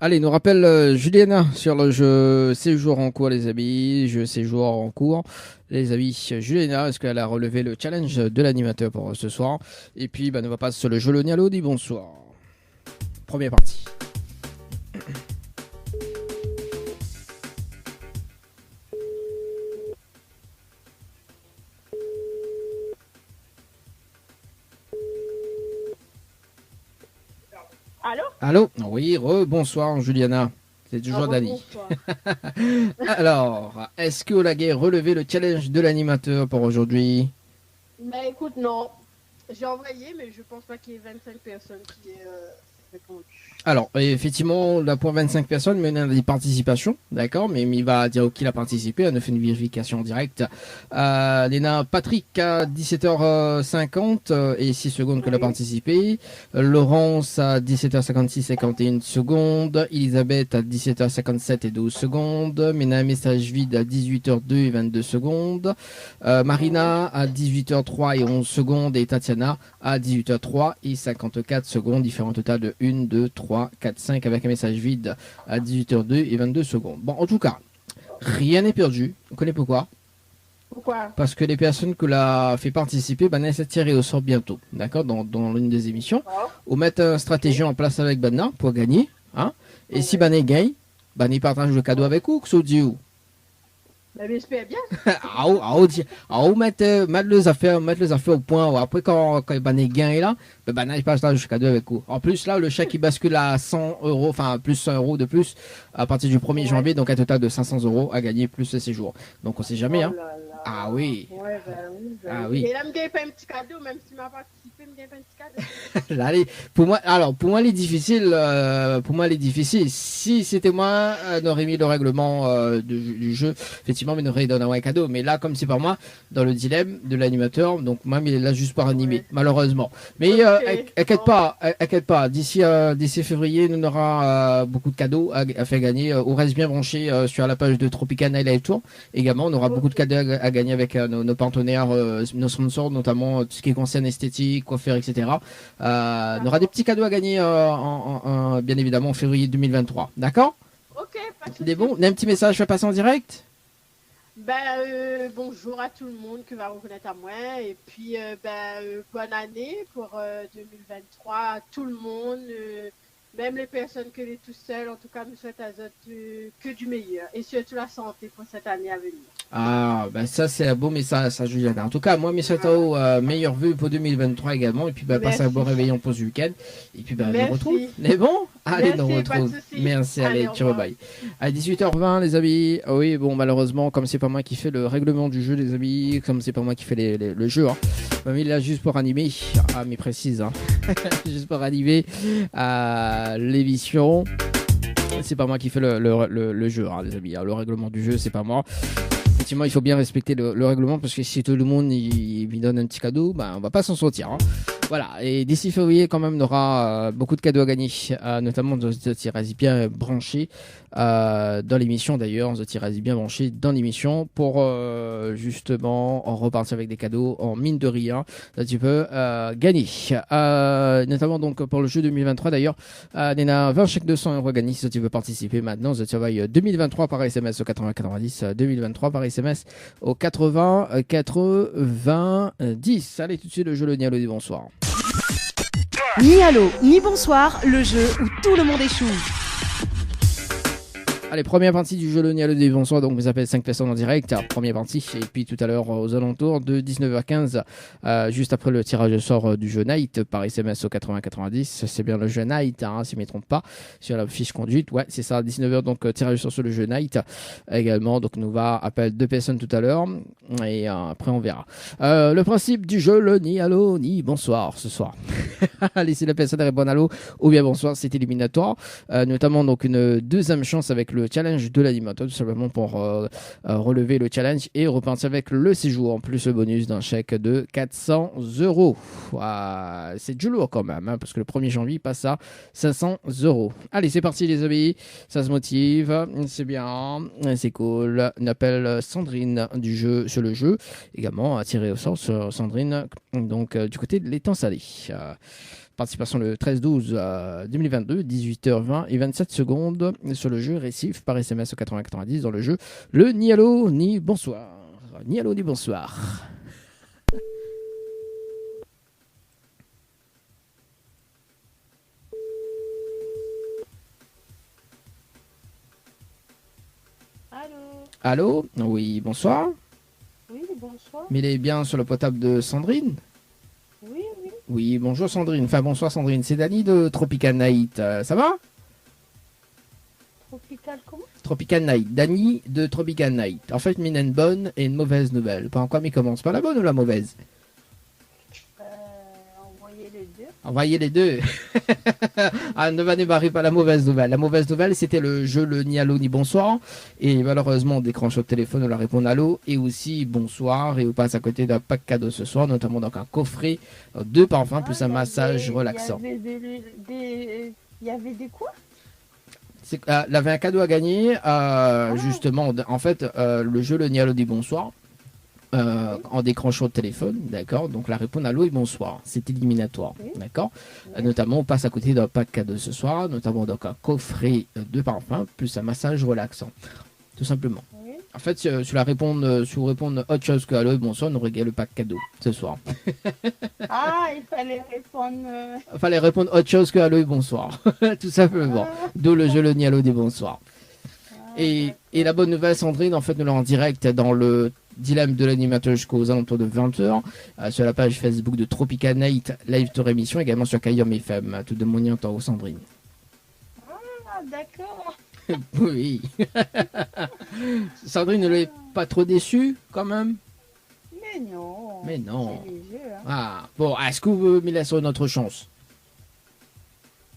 Allez, nous rappelle Juliana sur le jeu séjour en cours, les amis. Jeu séjour en cours, les amis. Juliana, est-ce qu'elle a relevé le challenge de l'animateur pour ce soir? Et puis, nous va passer sur le jeu Le Nialo. Dis bonsoir. Première partie. Allô? Allô? Oui, bonsoir Juliana. C'est toujours Dani. Alors, est-ce que Olaguet a relevé le challenge de l'animateur pour aujourd'hui? Ben écoute, non. J'ai envoyé, mais je pense pas qu'il y ait 25 personnes qui aient répondu. Alors, effectivement, là pour 25 personnes, mais on a des participations, d'accord, mais il va dire qui a participé, on a fait une vérification en direct. Léna Patrick à 17h50 et 6 secondes qu'elle a participé. Laurence à 17h56 51 secondes. Elisabeth à 17h57 et 12 secondes. Ména message vide à 18h02 et 22 secondes. Marina à 18h03 et 11 secondes et Tatiana à 18h03 et 54 secondes, différent total de 1, 2, 3, 4, 5 avec un message vide à 18h02 et 22 secondes. Bon, en tout cas, rien n'est perdu. Vous connaissez pourquoi? Pourquoi? Parce que les personnes que l'a fait participer, elles sont tirées au sort bientôt, d'accord, dans l'une des émissions. On met une stratégie en place avec Banna pour gagner, hein. Et si Banna gagne, Banna partage le cadeau avec vous, que ça dit où? Ben j'espère bien. Mettre les affaires au point. Après, quand Banna gagne là, Banna partage le cadeau avec vous. En plus, là, le chèque il bascule à 100 euros, enfin, plus 100 euros de plus à partir du 1er janvier, donc un total de 500 euros à gagner plus le séjour. Donc, on sait jamais, hein. Ah oui. Ouais, Ah oui. Et là, me gagne pas un petit cadeau, même si m'a participé, me gagne pas un petit cadeau. Là, pour moi, les difficiles, si c'était moi, on aurait mis le règlement du jeu, effectivement, mais on aurait donné un cadeau. Mais là, comme c'est pas moi, dans le dilemme de l'animateur, donc moi, il est là juste pour animer, malheureusement. Mais inquiète pas, d'ici février, nous aura beaucoup de cadeaux à faire gagner. On reste bien branché sur la page de Tropicana Live Tour. Également, on aura beaucoup de cadeaux à gagner avec nos partenaires, nos sponsors, notamment tout ce qui concerne esthétique, coiffure, etc. On aura des petits cadeaux à gagner bien évidemment en février 2023. D'accord? Ok, pas de souci. C'est bon? On a un petit message, je vais passer en direct? Bonjour à tout le monde qui va reconnaître à moi. Et puis, bonne année pour 2023 à tout le monde. Même les personnes qui sont tout seules, en tout cas, nous souhaitons à eux que du meilleur. Et surtout la santé pour cette année à venir. Ah, ça c'est un beau message, ça, Juliana. En tout cas, moi, mes souhaits aux meilleurs vœux pour 2023 également. Et puis, passez un bon réveillon pour ce week-end. Et puis, on se retrouve. Mais bon, allez, on retrouve. Merci, allez, ciao, bye. À 18h20, les amis. Ah oui, bon, malheureusement, comme c'est pas moi qui fais le règlement du jeu, les amis, comme c'est pas moi qui fais le jeu, hein. Il est là juste pour animer. Ah, mais précise, hein. Juste pour animer l'émission. C'est pas moi qui fais le jeu, hein, les amis. Le règlement du jeu, c'est pas moi. Effectivement, il faut bien respecter le règlement parce que si tout le monde il lui donne un petit cadeau, on va pas s'en sortir, hein. Voilà, et d'ici février, quand même, on aura beaucoup de cadeaux à gagner, notamment dans The bien branché dans l'émission d'ailleurs, The bien branché dans l'émission pour justement en repartir avec des cadeaux en mine de rien, tu peux gagner. Notamment donc pour le jeu 2023 d'ailleurs, il y a 20 chèques de 100 € à gagner si tu veux participer maintenant. The Survive 2023 par SMS au 80 90, 2023 par SMS au 80 90. Allez, tout de suite le jeu Le Nialo du bonsoir. Ni allô, ni bonsoir, le jeu où tout le monde échoue. Allez, première partie du jeu Le Nialo des bonsoir, donc vous appelez 5 personnes en direct, première partie, et puis tout à l'heure aux alentours de 19h15, juste après le tirage au sort du jeu Night par SMS au 80-90, c'est bien le jeu Night, hein, si je ne me trompe pas, sur la fiche conduite, ouais c'est ça, 19h donc tirage au sort sur le jeu Night également, donc nous va appeler 2 personnes tout à l'heure, et après on verra. Le principe du jeu, le ni allô, ni bonsoir ce soir. Allez, si la personne répond allô ou bien bonsoir, c'est éliminatoire, notamment donc une deuxième chance avec le challenge de l'animateur, tout simplement pour relever le challenge et repartir avec le séjour, en plus le bonus d'un chèque de 400 €. C'est du lourd quand même, hein, parce que le 1er janvier il passe à 500 €. Allez, c'est parti les amis, ça se motive, c'est bien, c'est cool. On appelle Sandrine du jeu sur le jeu, également à tirer au sort sur Sandrine, donc du côté de l'étang salé. Participation le 13-12 2022, 18h20 et 27 secondes sur le jeu récif par SMS au 80-90 dans le jeu le ni allô ni bonsoir. Ni allô ni bonsoir. Allô? Allô? Oui, bonsoir. Oui, bonsoir. Mais il est bien sur le potable de Sandrine? Oui, oui. Oui, bonjour Sandrine. Enfin, bonsoir Sandrine. C'est Dany de Tropical Night. Ça va? Tropical comment? Tropical Night. Dany de Tropical Night. En fait, il y a une bonne et une mauvaise nouvelle. Par quoi il commence? Par la bonne ou la mauvaise? Envoyez les deux. Envoyez les deux. Ah, ne va démarrer pas la mauvaise nouvelle. La mauvaise nouvelle, c'était le jeu le ni allô ni bonsoir. Et malheureusement, on décroche au téléphone, on leur répond allô et aussi bonsoir. Et on passe à côté d'un pack cadeau ce soir, notamment donc un coffret, 2 parfums plus un massage relaxant. Il y avait des quoi? Il avait un cadeau à gagner, justement, en fait, le jeu le ni allô ni bonsoir. En décrochant le téléphone, d'accord, donc la réponse allô et bonsoir, c'est éliminatoire, d'accord, notamment on passe à côté d'un pack cadeau ce soir, notamment donc un coffret de parfums plus un massage relaxant, tout simplement. En fait, si vous répondez autre chose que allô et bonsoir, on aurait gagné le pack cadeau ce soir. Ah, il fallait répondre. Il fallait répondre autre chose que allô et bonsoir, tout simplement, d'où le jeu le ni allô des bonsoirs. Et la bonne nouvelle, Sandrine, en fait, nous l'avons en direct dans le dilemme de l'animateur jusqu'aux alentours de 20h sur la page Facebook de Tropical Night Live Tour Émission, également sur Kayom FM, tout de mon temps, Sandrine. Ah, d'accord. Oui. Sandrine ne l'est pas trop déçue, quand même? Mais non. Mais non. C'est les jeux, hein. Ah, bon, est-ce que vous me laisserez une autre chance?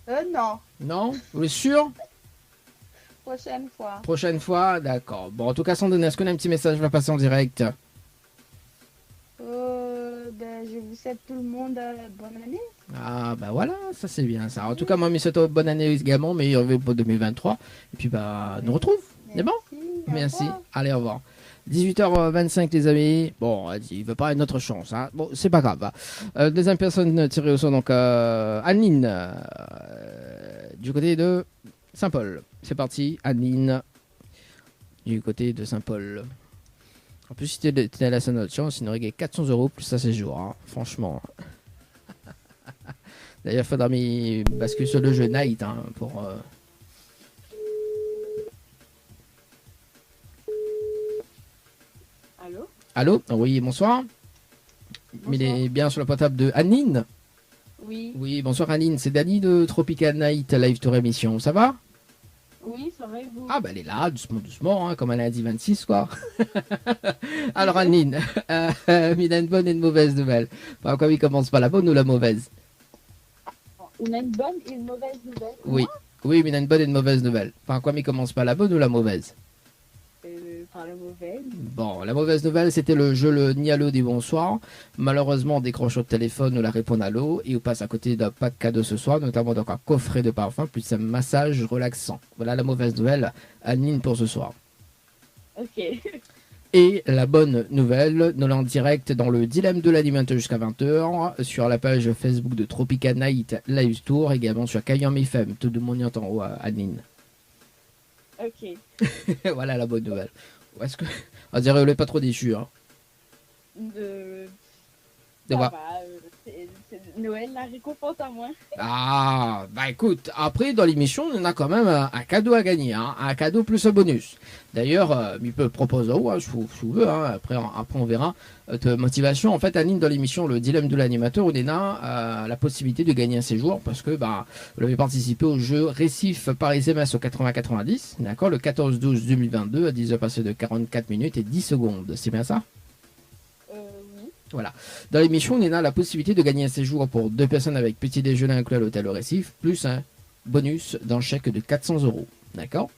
Non. Non? Vous êtes sûr? Prochaine fois. Prochaine fois, d'accord. Bon, en tout cas, Sandrine, est-ce qu'on a un petit message va passer en direct? Je vous souhaite tout le monde bonne année. Ah, bah voilà, ça c'est bien ça. En tout cas, moi, je souhaite bonne année également, mais pour 2023. Et puis, bah, nous retrouve. C'est bon? Merci. Allez, au revoir. 18h25 les amis. Bon, il veut pas une autre chance. Hein. Bon, c'est pas grave. Deuxième personne tirée au sort, donc Anine, du côté de Saint-Paul. C'est parti, Anine, du côté de Saint-Paul. En plus, si tu étais à la seule chance, il aurait gagné 400 € plus à séjour. Hein. Franchement. D'ailleurs, il faudra basculer sur le jeu Night hein, pour... Allô? Allô? Oui, bonsoir. Il est bien sur le portable de Anine? Oui. Oui, bonsoir Anine. C'est Dany de Tropical Night Live Tour Émission. Ça va? Oui, ça va et vous? Ah, bah elle est là, doucement, doucement, hein, comme un lundi 26, quoi. Alors Anine, il a une bonne et une mauvaise nouvelle. Enfin, quoi, il commence par la bonne ou la mauvaise? On a une bonne et une mauvaise nouvelle. Oui. Oui, mais il a une bonne et une mauvaise nouvelle. Enfin, quoi, il commence par la bonne ou la mauvaise? Par la mauvaise. Bon, la mauvaise nouvelle, c'était le jeu le ni allô des bonsoirs. Malheureusement, on décroche au téléphone, on la répond allô et on passe à côté d'un pack cadeau ce soir, notamment donc un coffret de parfum plus un massage relaxant. Voilà la mauvaise nouvelle, Anine, pour ce soir. Ok. Et la bonne nouvelle, nous l'en direct dans le dilemme de l'animateur jusqu'à 20h, sur la page Facebook de Tropical Night Live Tour, également sur Kayom FM, tout de mon y entend, Anine. Ok. Voilà la bonne nouvelle. Est-ce que... On dirait qu'elle n'est pas trop déçue. Hein. Ça De voir. va, Noël, la récompense à moi. Ah, bah écoute, après dans l'émission, on a quand même un cadeau à gagner, hein, un cadeau plus un bonus. D'ailleurs, il peut proposer, ouais, si vous voulez, hein, après on verra. De motivation, en fait, Aline, dans l'émission Le Dilemme de l'animateur, Oléna a la possibilité de gagner un séjour parce que bah, vous avez participé au jeu Récif Paris SMS au 80-90, d'accord, le 14-12-2022 à 10h passées de 44 minutes et 10 secondes. C'est bien ça? Oui. Voilà. Dans l'émission, on a la possibilité de gagner un séjour pour 2 personnes avec petit déjeuner inclus à l'hôtel au Récif, plus un bonus d'un chèque de 400 euros. D'accord?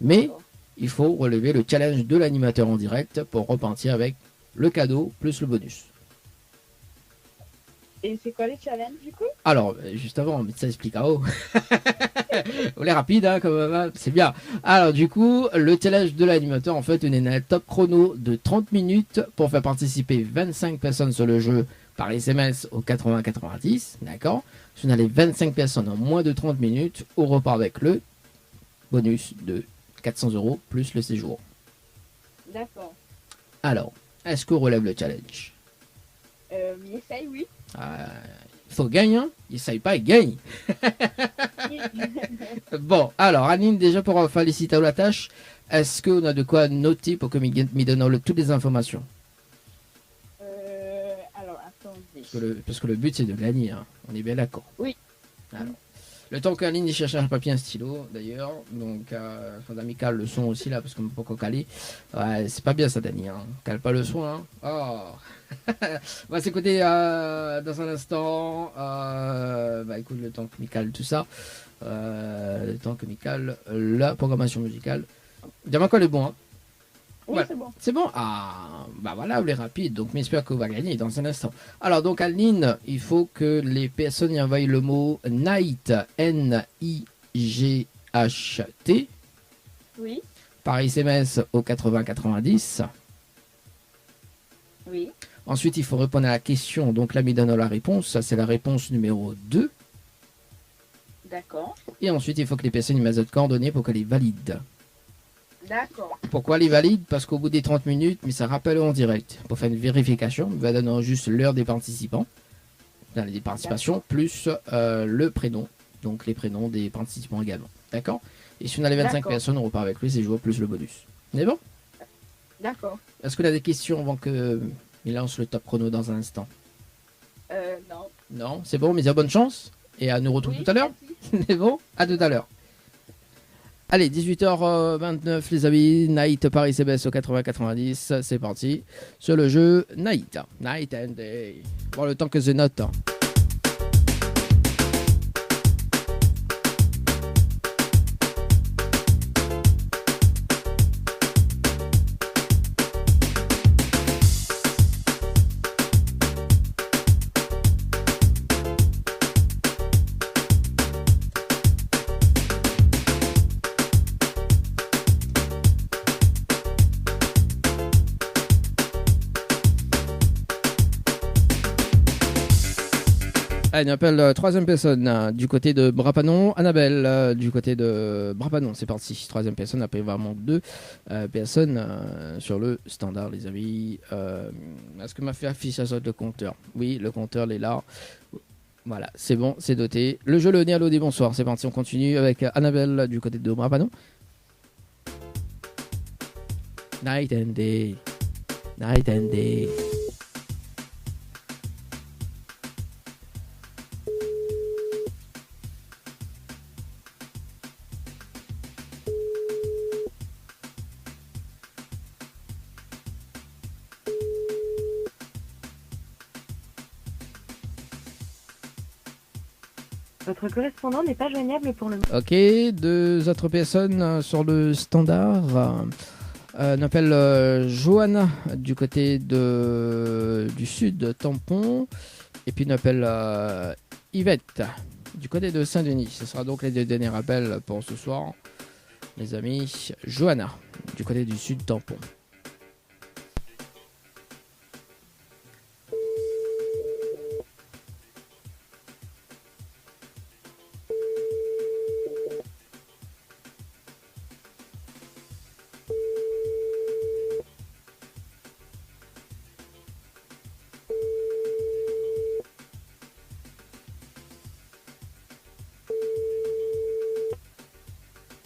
Mais D'accord. il faut relever le challenge de l'animateur en direct pour repartir avec le cadeau plus le bonus. Et c'est quoi les challenges du coup? Alors, juste avant, ça explique. Oh. On est rapide, hein, c'est bien. Alors, du coup, le challenge de l'animateur, en fait, on est un top chrono de 30 minutes pour faire participer 25 personnes sur le jeu par SMS au 80-90. D'accord? Si on a les 25 personnes en moins de 30 minutes, on repart avec le bonus de 400 euros plus le séjour. D'accord. Alors, est-ce qu'on relève le challenge? Il essaye, oui. Il faut gagner, hein? Il essaye pas, il gagne. Bon, alors, Aline, déjà pour féliciter la tâche, est-ce qu'on a de quoi noter pour que me donne toutes les informations? Alors, attendez. Parce que le but, c'est de gagner, hein. On est bien d'accord. Oui. Alors, le temps qu'Aline y cherche un papier, un stylo, d'ailleurs. Donc, Madame cale le son aussi, là, parce qu'on ne peut pas caler. Ouais, c'est pas bien ça, Dani. Hein. Cale pas le son, hein. Oh. On va s'écouter dans un instant. Bah, écoute, le temps que Michael, tout ça. Le temps que Michael, la programmation musicale. Dis-moi quoi, le bon, hein. Oui, Voilà. c'est bon. C'est bon? Ah, bah voilà, on est rapide, donc j'espère qu'on va gagner dans un instant. Alors, donc, Aline, il faut que les personnes y envoient le mot Night, N-I-G-H-T, Oui. par SMS au 80-90. Oui. Ensuite, il faut répondre à la question, donc là, me donne la réponse, ça c'est la réponse numéro 2. D'accord. Et ensuite, il faut que les personnes y mettent d'autres coordonnées pour qu'elles les valident. D'accord. Pourquoi les valide? Parce qu'au bout des 30 minutes, mais ça rappelle en direct. Pour faire une vérification, il va donner juste l'heure des participants, des participations, plus le prénom. Donc les prénoms des participants également. D'accord? Et si on a les 25 D'accord. personnes, on repart avec le séjour plus le bonus. C'est bon? D'accord. Est-ce qu'on a des questions avant que il lance le top chrono dans un instant? Non. Non? C'est bon, mais bonne chance. Et à nous retrouver Oui, tout à l'heure. merci. C'est bon? À tout à l'heure. Allez, 18h29 les amis, Night Paris CBS au 80-90, c'est parti sur le jeu Night. Night and Day. Bon, le temps que je note. Allez, on appelle troisième personne du côté de Brapanon, Annabelle du côté de Brapanon, c'est parti. Troisième personne, après vraiment 2 personnes sur le standard, les amis. Est-ce que m'a fait afficher ça le compteur? Oui, le compteur il est là. Voilà, c'est bon, c'est doté. Le jeu, le nez à l'eau des bonsoirs, c'est parti, on continue avec Annabelle du côté de Brapanon. Night and Day. Night and Day. Votre correspondant n'est pas joignable pour le moment. Ok, 2 autres personnes sur le standard. On appelle Johanna du côté du sud, Tampon. Et puis on appelle Yvette du côté de Saint-Denis. Ce sera donc les 2 derniers appels pour ce soir, les amis. Johanna du côté du sud, Tampon.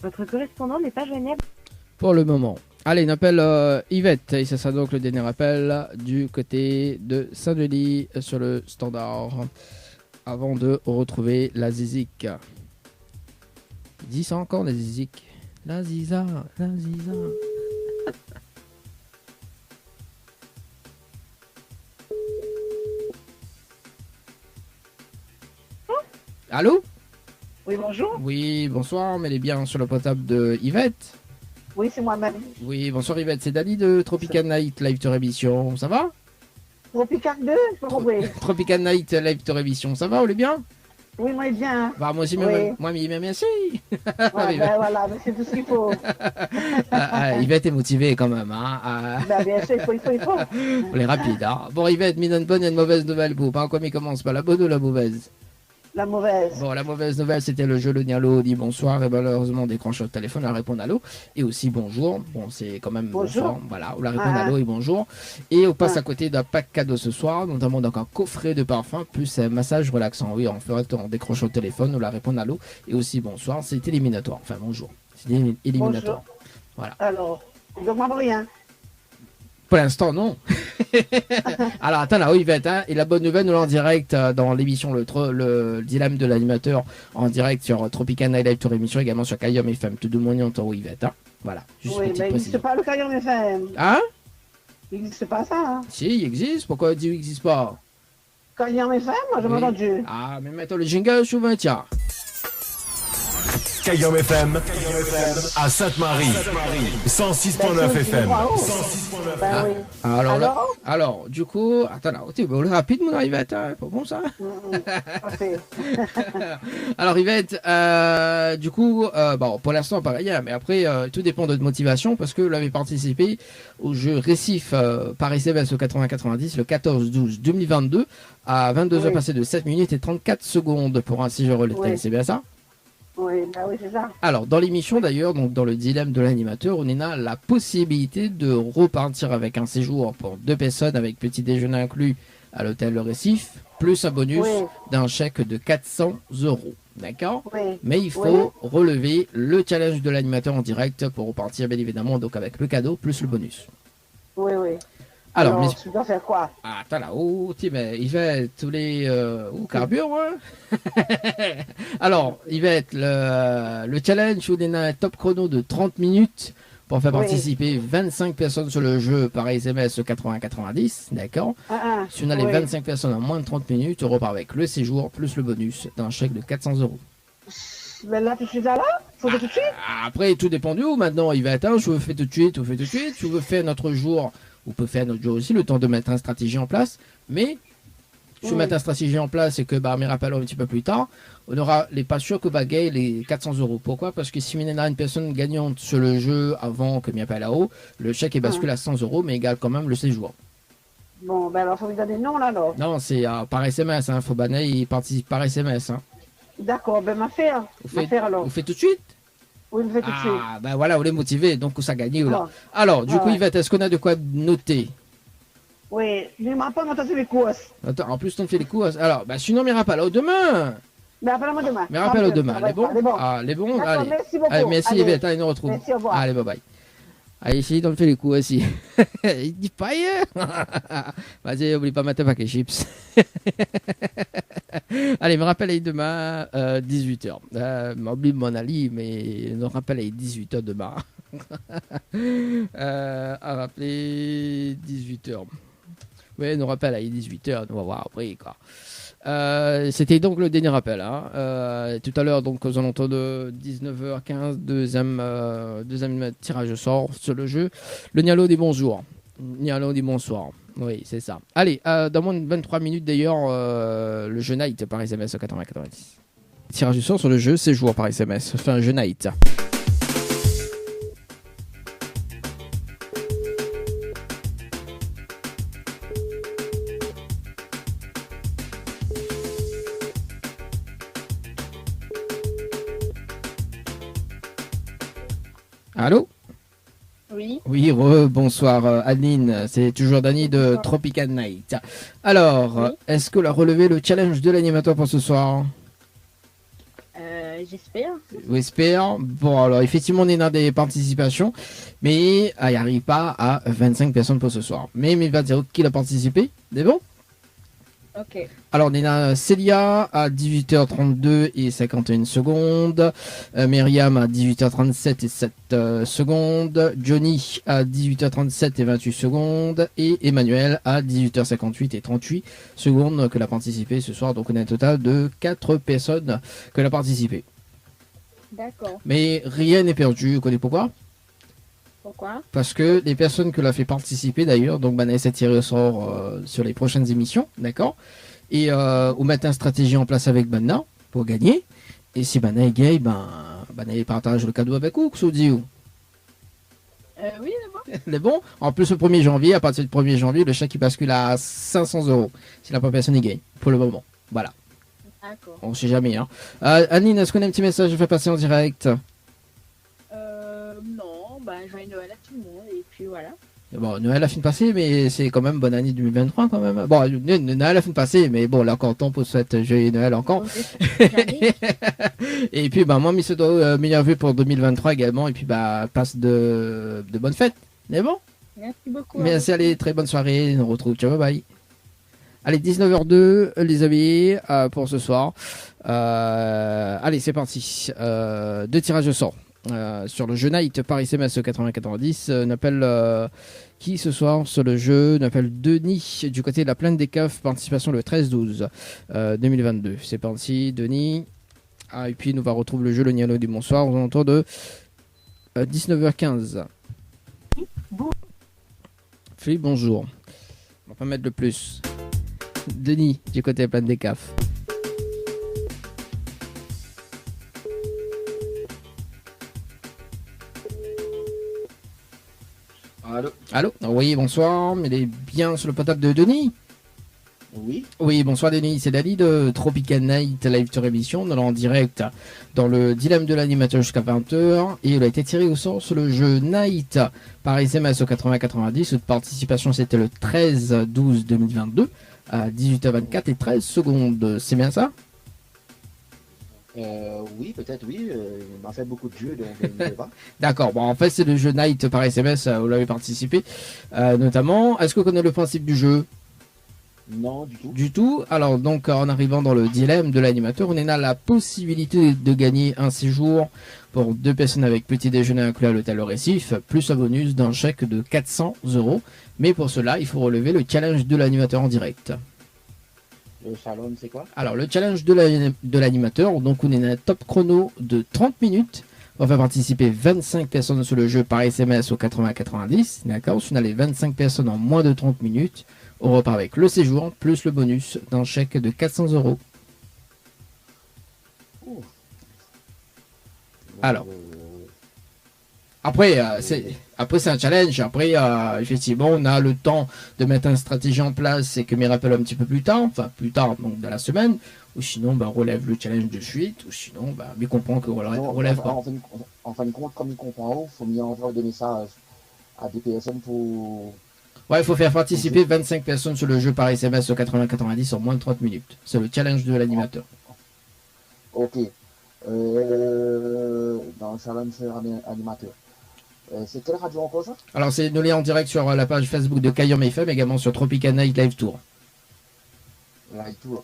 Votre correspondant n'est pas joignable. Pour le moment. Allez, on appelle Yvette, et ça sera donc le dernier appel du côté de Saint-Denis sur le standard, avant de retrouver la Zizik. Dis ça encore, la Zizik. La Ziza, la Ziza. Allô? Oui, bonjour. Oui, bonsoir, mais elle est bien sur le portable de Yvette. Oui, c'est moi-même. Oui, bonsoir Yvette, c'est Dani de Tropical Night Live Tour Émission, ça va? Tropical 2, je peux oui. Tropical Night Live Tour Émission, ça va, on est bien? Oui, moi, bien. Bah, moi aussi, Oui. moi, merci. Ouais, ben, voilà, mais c'est tout ce qu'il faut. Yvette est motivée quand même, hein. Ben, bien sûr, il faut. On est rapide, hein. Bon, Yvette, me donne bonne et une mauvaise nouvelle, pour par quoi il commence, pas la bonne ou la mauvaise? La mauvaise. Bon, la mauvaise nouvelle, c'était le jeu Le Nialo dit bonsoir et malheureusement on décroche le téléphone, elle répond allô et aussi bonjour. Bon, c'est quand même bonsoir. Voilà, on la répond allô et bonjour. Et on passe à côté d'un pack cadeau ce soir, notamment donc un coffret de parfum plus un massage relaxant. Oui, en fait, on décroche le téléphone, on la répond allô et aussi bonsoir. C'est éliminatoire. Enfin, bonjour. C'est éliminatoire. Bonjour. Voilà. Alors, il ne demande rien. Pour l'instant, non. Alors, attends, là, Yvette, hein, et la bonne nouvelle, nous l'en direct dans l'émission le dilemme de l'animateur en direct sur Tropical Night Live Tour Émission, également sur Kayom FM. Tout de moins, on entend Yvette. Hein. Voilà. Juste Oui, petite mais il précision. n'existe pas le Kayom FM. Hein? Il n'existe pas ça. Hein. Si, il existe. Pourquoi il n'existe pas? Kayom FM, moi, je m'ai entendu. Ah, mais mettons le jingle souvent, tiens. Kayom FM à Sainte-Marie, 106.9 FM. Ben oui. Alors, du coup, attends là, tu es rapide, mon Yvette, hein, pas bon ça. Alors Yvette, du coup, bon, pour l'instant pareil, mais après tout dépend de votre motivation parce que vous avez participé au jeu Récif par SMS au 80-90 le 14-12-2022 à 22h passées de 7 minutes et 34 secondes pour un séjour relais. C'est bien ça? Oui, ben oui, c'est ça. Alors, dans l'émission d'ailleurs, donc dans le dilemme de l'animateur, on a la possibilité de repartir avec un séjour pour 2 personnes avec petit déjeuner inclus à l'hôtel Le Récif, plus un bonus d'un chèque de 400 €. D'accord? Oui. Mais il faut relever le challenge de l'animateur en direct pour repartir, bien évidemment, donc avec le cadeau plus le bonus. Oui, oui. Alors, tu dois faire quoi? Ah, attends là, il fait tous les carburants. Hein. Alors, Yvette, le challenge, on a un top chrono de 30 minutes pour faire participer 25 personnes sur le jeu par SMS 80-90, d'accord? Si on a les 25 personnes en moins de 30 minutes, on repart avec le séjour plus le bonus d'un chèque de 400 €. Mais là, tout de suite, là? Faut tout de suite? Après, tout dépend de où maintenant, Yvette. Hein, je veux faire tout de suite, tu veux faire notre jour. On peut faire notre jour aussi, le temps de mettre une stratégie en place. Mais, si on met une stratégie en place et que mes rappels un petit peu plus tard, on aura les pas sûrs que gagner les 400 €. Pourquoi? Parce que si on a une personne gagnante sur le jeu avant que m'y appelle là-haut, le chèque est bascule à 100 €, mais égale quand même le séjour. Bon, ben alors, faut lui donner le nom, là, alors. Non, c'est par SMS. Hein. Faut il participe par SMS. Hein. D'accord, ben ma faire alors. Vous faites tout de suite? Oui, on le fait tout de suite. Ah, ben voilà, on est motivé, donc ça a gagné. Là. Alors, du coup, Yvette, est-ce qu'on a de quoi noter? Oui, je ne m'en pas entendu les courses. Attends, en plus, on fait les courses. Alors, sinon, mes rappels au demain. Mais rappelle-moi demain. Mais rappelle au demain. Les bons? Bon. Ah, les bons? Allez. Merci beaucoup. Allez, merci Yvette, allez, nous retrouve. Merci, au revoir. Allez, bye bye. Allez, ici, on fait les coups aussi. Il dit pas hier. Vas-y, oublie pas ma tête avec les chips. Allez, me rappelle demain 18h. M'oublie mon Ali, mais nous rappelle 18h demain. À rappeler 18h. Oui, nous rappelle 18h, on va voir après quoi. C'était donc le dernier appel. Hein. Tout à l'heure, donc aux alentours de 19h15, deuxième tirage au sort sur le jeu. Le Nialo dit bonjour. Nialo dit bonsoir. Oui, c'est ça. Allez, dans moins de 23 minutes d'ailleurs, le jeu Night par SMS au 80-90. Tirage au sort sur le jeu, c'est jour par SMS. Enfin, jeu Night. Allô? Oui. Oui, bonsoir Adeline, c'est toujours Dani de Tropical Night. Alors, est-ce que l'on a relevé le challenge de l'animateur pour ce soir? j'espère. J'espère. Bon, alors, effectivement, on est dans des participations, mais il n'y arrive pas à 25 personnes pour ce soir. Mais il va dire qui a participé. C'est bon? Ok. Alors, on est là, Célia à 18h32 et 51 secondes. Myriam à 18h37 et 7 secondes. Johnny à 18h37 et 28 secondes. Et Emmanuel à 18h58 et 38 secondes que l'a participé ce soir. Donc, on a un total de 4 personnes que l'a participé. D'accord. Mais rien n'est perdu. Vous connaissez pourquoi? Pourquoi? Parce que les personnes que l'a fait participer d'ailleurs, donc Bana s'est tiré au sort sur les prochaines émissions, d'accord? Et on met une stratégie en place avec Bana pour gagner. Et si Bana est gay, Bana partage le cadeau avec vous, que vous dites. Oui, c'est bon. C'est bon? En plus, le 1er janvier, à partir du 1er janvier, le chèque il bascule à 500 € si la personne est gay, pour le moment. Voilà. D'accord. On sait jamais. Hein. Anine, est-ce qu'on a un petit message à faire passer en direct? Non, joyeux Noël à tout le monde, et puis voilà. Bon, Noël a fin de passer, mais c'est quand même bonne année 2023 quand même. Bon, Noël a fin de passer, mais bon, là encore temps pour souhaiter joyeux Noël encore. Et puis, moi, monsieur meilleur vœu pour 2023 également, et puis, passe de bonnes fêtes. C'est bon? Merci beaucoup. Merci, allez, très bonne soirée, on se retrouve, ciao, bye bye. Allez, 19h02, les amis, pour ce soir. Allez, c'est parti. 2 tirages de sort. Sur le jeu Night par SMS 8090 n'appelle qui ce soir sur le jeu n'appelle Denis du côté de la plaine des Caves, participation le 13-12 2022. C'est parti Denis. Et puis nous va retrouver le jeu le Nialo du bonsoir aux alentours de 19h15. Philippe, bonjour. On va pas mettre le plus. Denis du côté de la plaine des Caves. Allô? Allô? Oui, bonsoir. Il est bien sur le portable de Denis? Oui. Oui, bonsoir Denis. C'est Dali de Tropical Night Live Tour Émission. On est en direct dans le dilemme de l'animateur jusqu'à 20h. Et il a été tiré au sort sur le jeu Night par SMS au 8090. Votre participation, c'était le 13-12-2022 à 18h24 et 13 secondes. C'est bien ça? Oui, peut-être oui. Il m'a fait beaucoup de jeux, donc je ne sais pas. D'accord. Bon, en fait, c'est le jeu Night par SMS. Vous l'avez participé, notamment. Est-ce que vous connaissez le principe du jeu? Non, du tout. Du tout. Alors, donc, en arrivant dans le dilemme de l'animateur, on a la possibilité de gagner un séjour pour 2 personnes avec petit déjeuner inclus à l'hôtel Le Récif, plus un bonus d'un chèque de 400 €. Mais pour cela, il faut relever le challenge de l'animateur en direct. Le salon, c'est quoi? Alors, le challenge de l'animateur, donc on est dans un top chrono de 30 minutes. On va participer 25 personnes sur le jeu par SMS au 80-90. D'accord? Si on a les 25 personnes en moins de 30 minutes, on repart avec le séjour plus le bonus d'un chèque de 400 €. Alors, après, c'est un challenge. Après, effectivement, on a le temps de mettre une stratégie en place et que mes rappels un petit peu plus tard, donc dans la semaine, ou sinon, on relève le challenge de suite, ou sinon, mais comprend que relève pas. En fin de compte, comme il comprend, il faut mieux envoyer des messages à des personnes pour... Ouais, il faut faire participer 25 personnes sur le jeu par SMS au 80-90 en moins de 30 minutes. C'est le challenge de l'animateur. Ok. Dans le challenge animateur. C'est quelle radio encore ça? Alors, c'est nous en direct sur la page Facebook de Kayom FM, également sur Tropical Night Live Tour. Live Tour.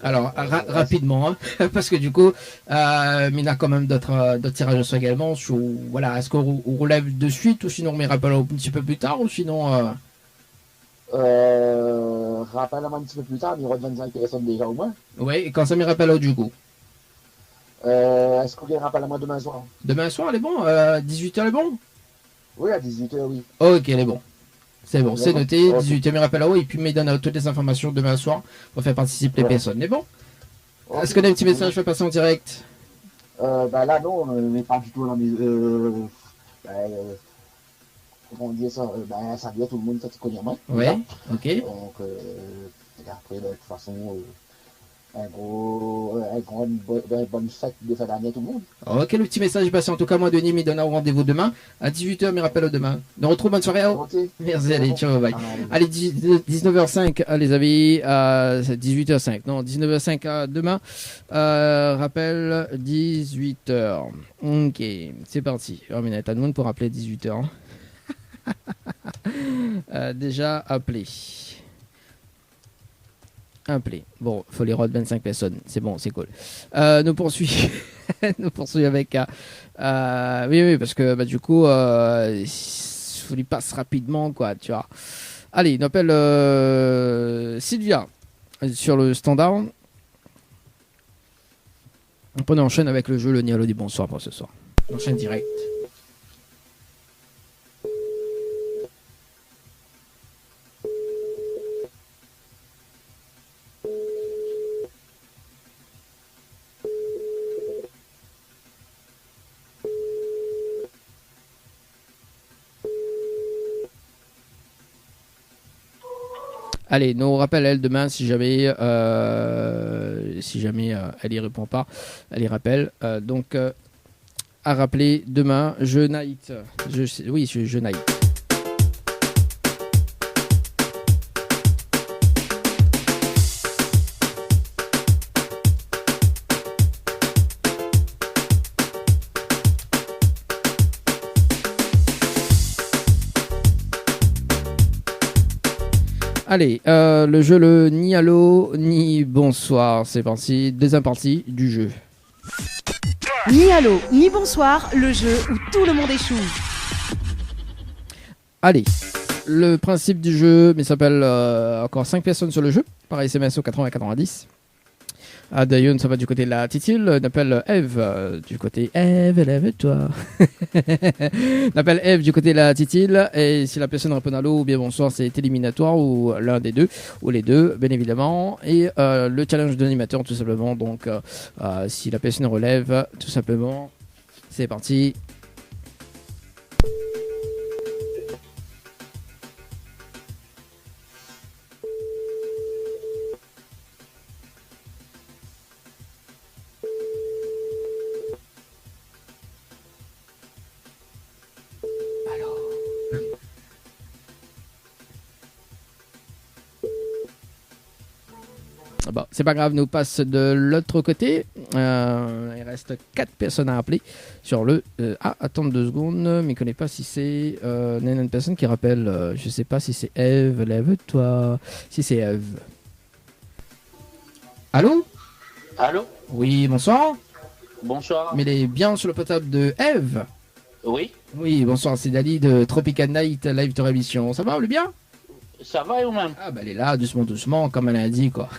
Alors, rapidement, hein, parce que du coup, il y a quand même d'autres tirages au sort également. Voilà, est-ce qu'on relève de suite ou sinon on met rappel un petit peu plus tard ou sinon... Rappelle-moi un petit peu plus tard, il y aura 25 personnes déjà au moins. Oui, et quand ça me rappelle du coup? Est-ce qu'on rappelle-moi demain soir? Demain soir, elle est bon? 18h, elle est bon? Oui, à 18h, oui. Ok, elle est bon. C'est bon, c'est noté. 18h, me rappelle et puis me donne toutes les informations demain soir pour faire participer les personnes. C'est bon? Est-ce qu'on a un petit message à passer en direct? Là, non, mais pas du tout. Comment dire ça? Ça vient tout le monde, ça te connaît moi. Ouais, ok. Donc, après, de toute façon, une bonne fête de fin d'année à tout le monde. Ok, le petit message est passé. En tout cas, moi, Denis, me donne un rendez-vous demain à 18h, mais rappelle demain. On retrouve, bonne soirée. Ok. Merci, allez, ciao, bye. Allez, 19h05, les amis, 18h05. Non, 19h05 demain. Rappel, 18h. Ok, c'est parti. Oh, mais il y a tout le monde pour appeler 18h. Déjà appelé. Appelé. Bon, faut les rods 25 personnes. C'est bon, c'est cool. Nous poursuivons. Nous poursuivons avec. Oui, parce que du coup, faut lui passe rapidement, quoi, tu vois. Allez, on appelle Sylvia sur le standard. On enchaîne avec le jeu Le Nialo dit bonsoir pour ce soir. On enchaîne direct. Allez, nous rappelle elle demain si jamais elle y répond pas, elle y rappelle. Donc à rappeler demain, je night. Je night. Allez, le jeu le ni allô ni bonsoir, c'est parti, deuxième partie du jeu. Ni allô ni bonsoir, le jeu où tout le monde échoue. Allez, le principe du jeu, mais s'appelle encore 5 personnes sur le jeu, par SMS au 80-90. D'ailleurs, ça va du côté de la titille, on appelle Eve du côté Eve, lève-toi. On appelle Eve du côté de la titille, et si la personne répond allô ou bien bonsoir, c'est éliminatoire ou l'un des deux, ou les deux, bien évidemment. Et le challenge de l'animateur, tout simplement. Donc, si la personne relève, tout simplement, c'est parti. Bon, c'est pas grave, nous passe de l'autre côté. Il reste 4 personnes à appeler sur le... attends 2 secondes, mais je connais pas si c'est... une personne qui rappelle, je sais pas si c'est Eve, lève-toi. Si c'est Eve. Allô? Allô? Oui, bonsoir. Bonsoir. Mais il est bien sur le portable de Eve? Oui. Oui, bonsoir, c'est Dali de Tropical Night Live Tour Émission. Ça va, le bien? Ça va et vous-même? Ah bah elle est là, doucement, comme elle a dit, quoi.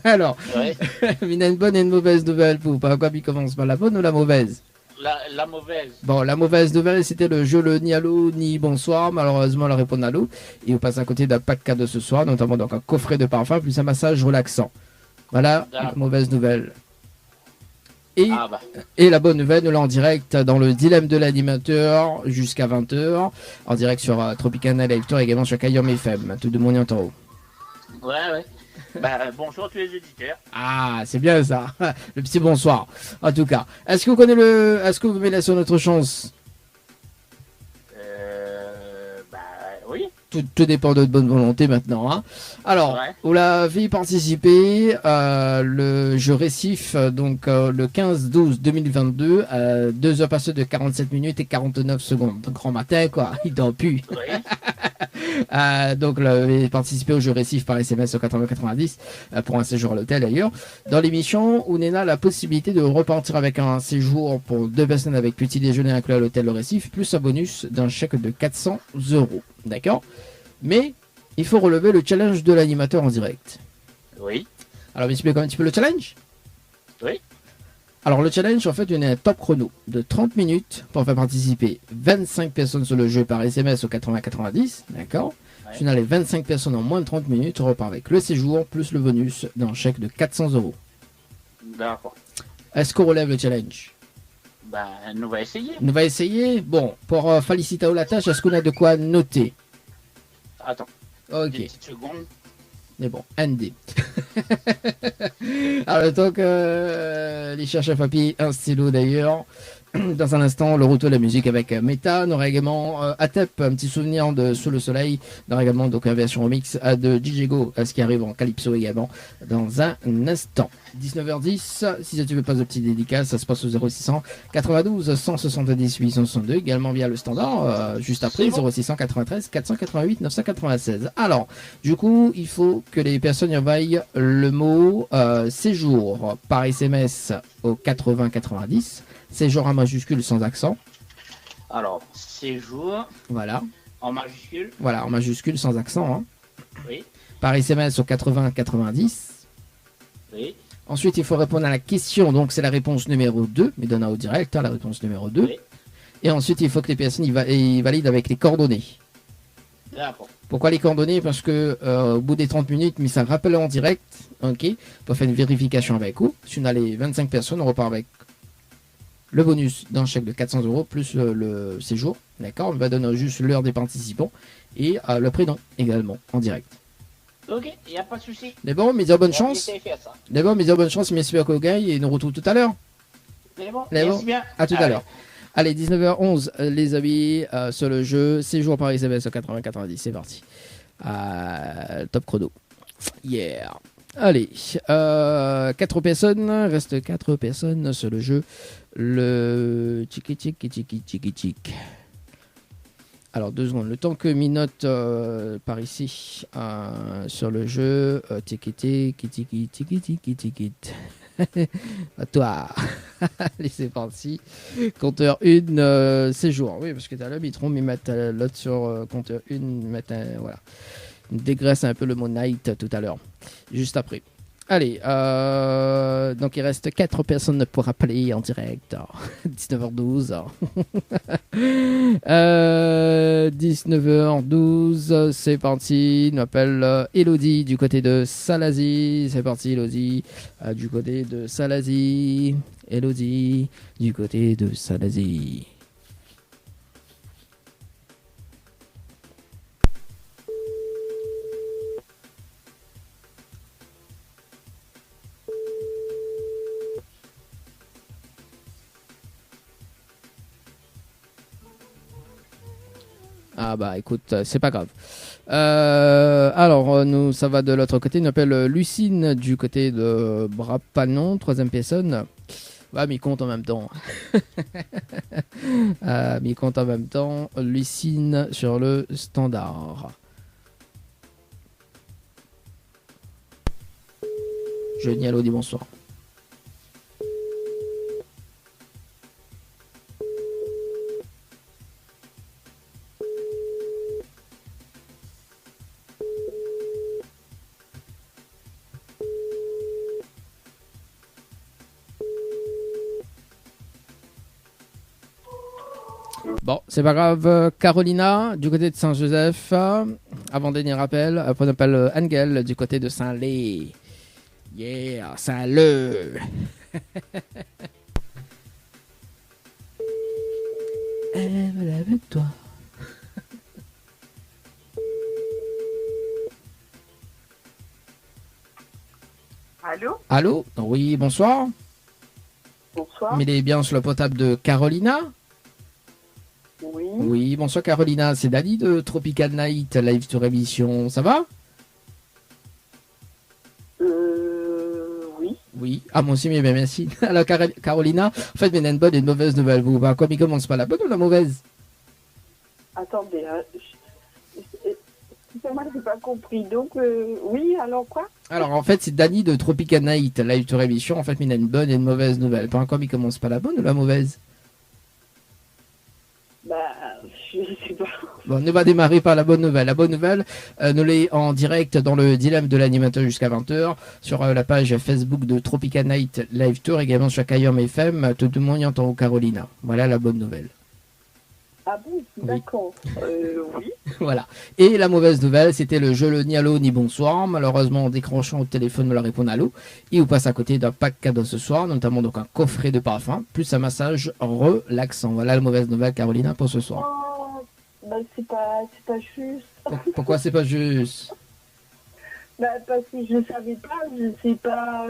Alors, ouais. Il y a une bonne et une mauvaise nouvelle pour vous. Par quoi il commence par la bonne ou la mauvaise? La mauvaise. Bon, la mauvaise nouvelle, c'était le jeu le ni allô ni bonsoir. Malheureusement, elle répond allô. Et on passe à côté d'un pack cadeau ce soir, notamment donc un coffret de parfum plus un massage relaxant. Voilà, la mauvaise nouvelle. Et la bonne nouvelle, nous l'avons en direct dans le dilemme de l'animateur jusqu'à 20h, en direct sur Tropicana Live Tour, également sur Kayom FM, tout de mon en haut. Ouais. Bonjour à tous les éditeurs. Ah, c'est bien ça, le petit bonsoir. En tout cas, est-ce que vous connaissez est-ce que vous me laissez notre chance? Oui. Tout dépend de votre bonne volonté maintenant. Hein. Alors, vous l'avez participé, le jeu Récif, donc le 15-12-2022, 2 heures passées de 47 minutes et 49 secondes. Donc, grand matin, quoi, il dort plus. Oui. Donc, vous avez participé au jeu Récif par SMS au 80-90 pour un séjour à l'hôtel d'ailleurs. Dans l'émission, on a la possibilité de repartir avec un séjour pour 2 personnes avec petit déjeuner inclus à l'hôtel Le Récif, plus un bonus d'un chèque de 400 €. D'accord? Mais il faut relever le challenge de l'animateur en direct. Oui. Alors, expliquez un petit peu le challenge? Oui. Alors, le challenge, en fait, il y a un top chrono de 30 minutes pour faire participer 25 personnes sur le jeu par SMS au 80-90. D'accord? Si on a les 25 personnes en moins de 30 minutes, on repart avec le séjour plus le bonus d'un chèque de 400 €. D'accord. Est-ce qu'on relève le challenge? Nous va essayer. Nous va essayer. Bon, pour féliciter la tâche, est-ce qu'on a de quoi noter? Attends. Ok. Une petite seconde. Mais bon, ND. Alors, le temps que les chercheurs à papier, un stylo d'ailleurs. Dans un instant, le retour de la musique avec Meta. On aura également Atep, un petit souvenir de Sous le Soleil. On aura également donc une version remix de DJ Go, ce qui arrive en Calypso également dans un instant. 19h10, si tu veux pas de petite dédicace, ça se passe au 0600 92 170 862, également via le standard, juste après, 0693 488 996. Alors, du coup, il faut que les personnes envoient le mot séjour par SMS au 80 90. Séjour en majuscule sans accent. Alors, séjour. Voilà. En majuscule. Voilà, en majuscule sans accent. Hein. Oui. Par SMS au 80 90. Oui. Ensuite, il faut répondre à la question. Donc, c'est la réponse numéro 2. Mais donne au direct, hein, la réponse numéro 2. Oui. Et ensuite, il faut que les personnes y valident avec les coordonnées. D'accord. Pourquoi les coordonnées? Parce que au bout des 30 minutes, mais ça rappelle en direct. Ok. Pour faire une vérification avec vous. Si on a les 25 personnes, on repart avec le bonus d'un chèque de 400 € plus le séjour, d'accord. On va donner juste l'heure des participants et le prénom également en direct. Ok, il n'y a pas de souci. D'abord, mes bonne chance. D'abord, mes bonne chance, messieurs Kogai, et nous retrouvons tout à l'heure. Merci bien. À tout à l'heure. Allez, 19h11, les amis, sur le jeu, séjour par SMS au 80-90, c'est parti. Top chrono. Yeah. Allez, 4 personnes, reste 4 personnes sur le jeu. Le tchiki. Alors 2 secondes, le temps que minote par ici sur le jeu. Tchiki. À toi. Allez, c'est parti. Compteur 1, séjour. Oui, parce que t'as là, ils mettent l'autre sur compteur 1, ils mettent voilà. Ils dégraissent un peu le mot night tout à l'heure. Juste après. Allez, donc il reste 4 personnes pour appeler en direct. 19h12. 19h12, c'est parti. On appelle Elodie du côté de Salazie. C'est parti, Elodie. Du côté de Salazie. Elodie du côté de Salazie. Ah bah écoute, c'est pas grave. Alors, nous, ça va de l'autre côté. On appelle Lucine du côté de Brapanon, 3e personne. Ouais, mais il compte en même temps. Mais il compte en même temps. Lucine sur le standard. Génial, Audi, bonsoir. Bon, c'est pas grave. Carolina, du côté de Saint-Joseph. Avant-dernier rappel. Après, on appelle Angel, du côté de Saint-Lé. Yeah, Saint-Leu. Elle me lève avec toi. Allô? Allô? Oui, bonsoir. Bonsoir. Mais il est bien sur le portable de Carolina? Oui. Oui, bonsoir Carolina, c'est Dali de Tropical Night, live sur émission, ça va? Oui. Oui, ah moi aussi, mais bien merci. Alors Carolina, en fait, il y a une bonne et une mauvaise nouvelle. Vous, bah, comme il commence pas la bonne ou la mauvaise? Attendez, moi j'ai pas compris. Donc, oui, alors quoi? Alors en fait, c'est Dani de Tropical Night, live sur émission. En fait, il y a une bonne et une mauvaise nouvelle. Par comme il commence pas la bonne ou la mauvaise? Bah, je sais pas. Bon, on va démarrer par la bonne nouvelle. La bonne nouvelle, nous l'est en direct dans le dilemme de l'animateur jusqu'à 20h sur la page Facebook de Tropical Night Live Tour, également sur Kayom FM. Tout le monde y entend Carolina. Voilà la bonne nouvelle. Ah bon, d'accord. Oui. Voilà. Et la mauvaise nouvelle, c'était le jeu le ni allô ni bonsoir. Malheureusement, en décrochant au téléphone, on leur répond allô. Il vous passe à côté d'un pack cadeau ce soir, notamment donc un coffret de parfum, plus un massage relaxant. Voilà la mauvaise nouvelle, Carolina, pour ce soir. Oh, bah c'est pas juste. Pourquoi c'est pas juste? Bah, parce que je savais pas, je sais pas,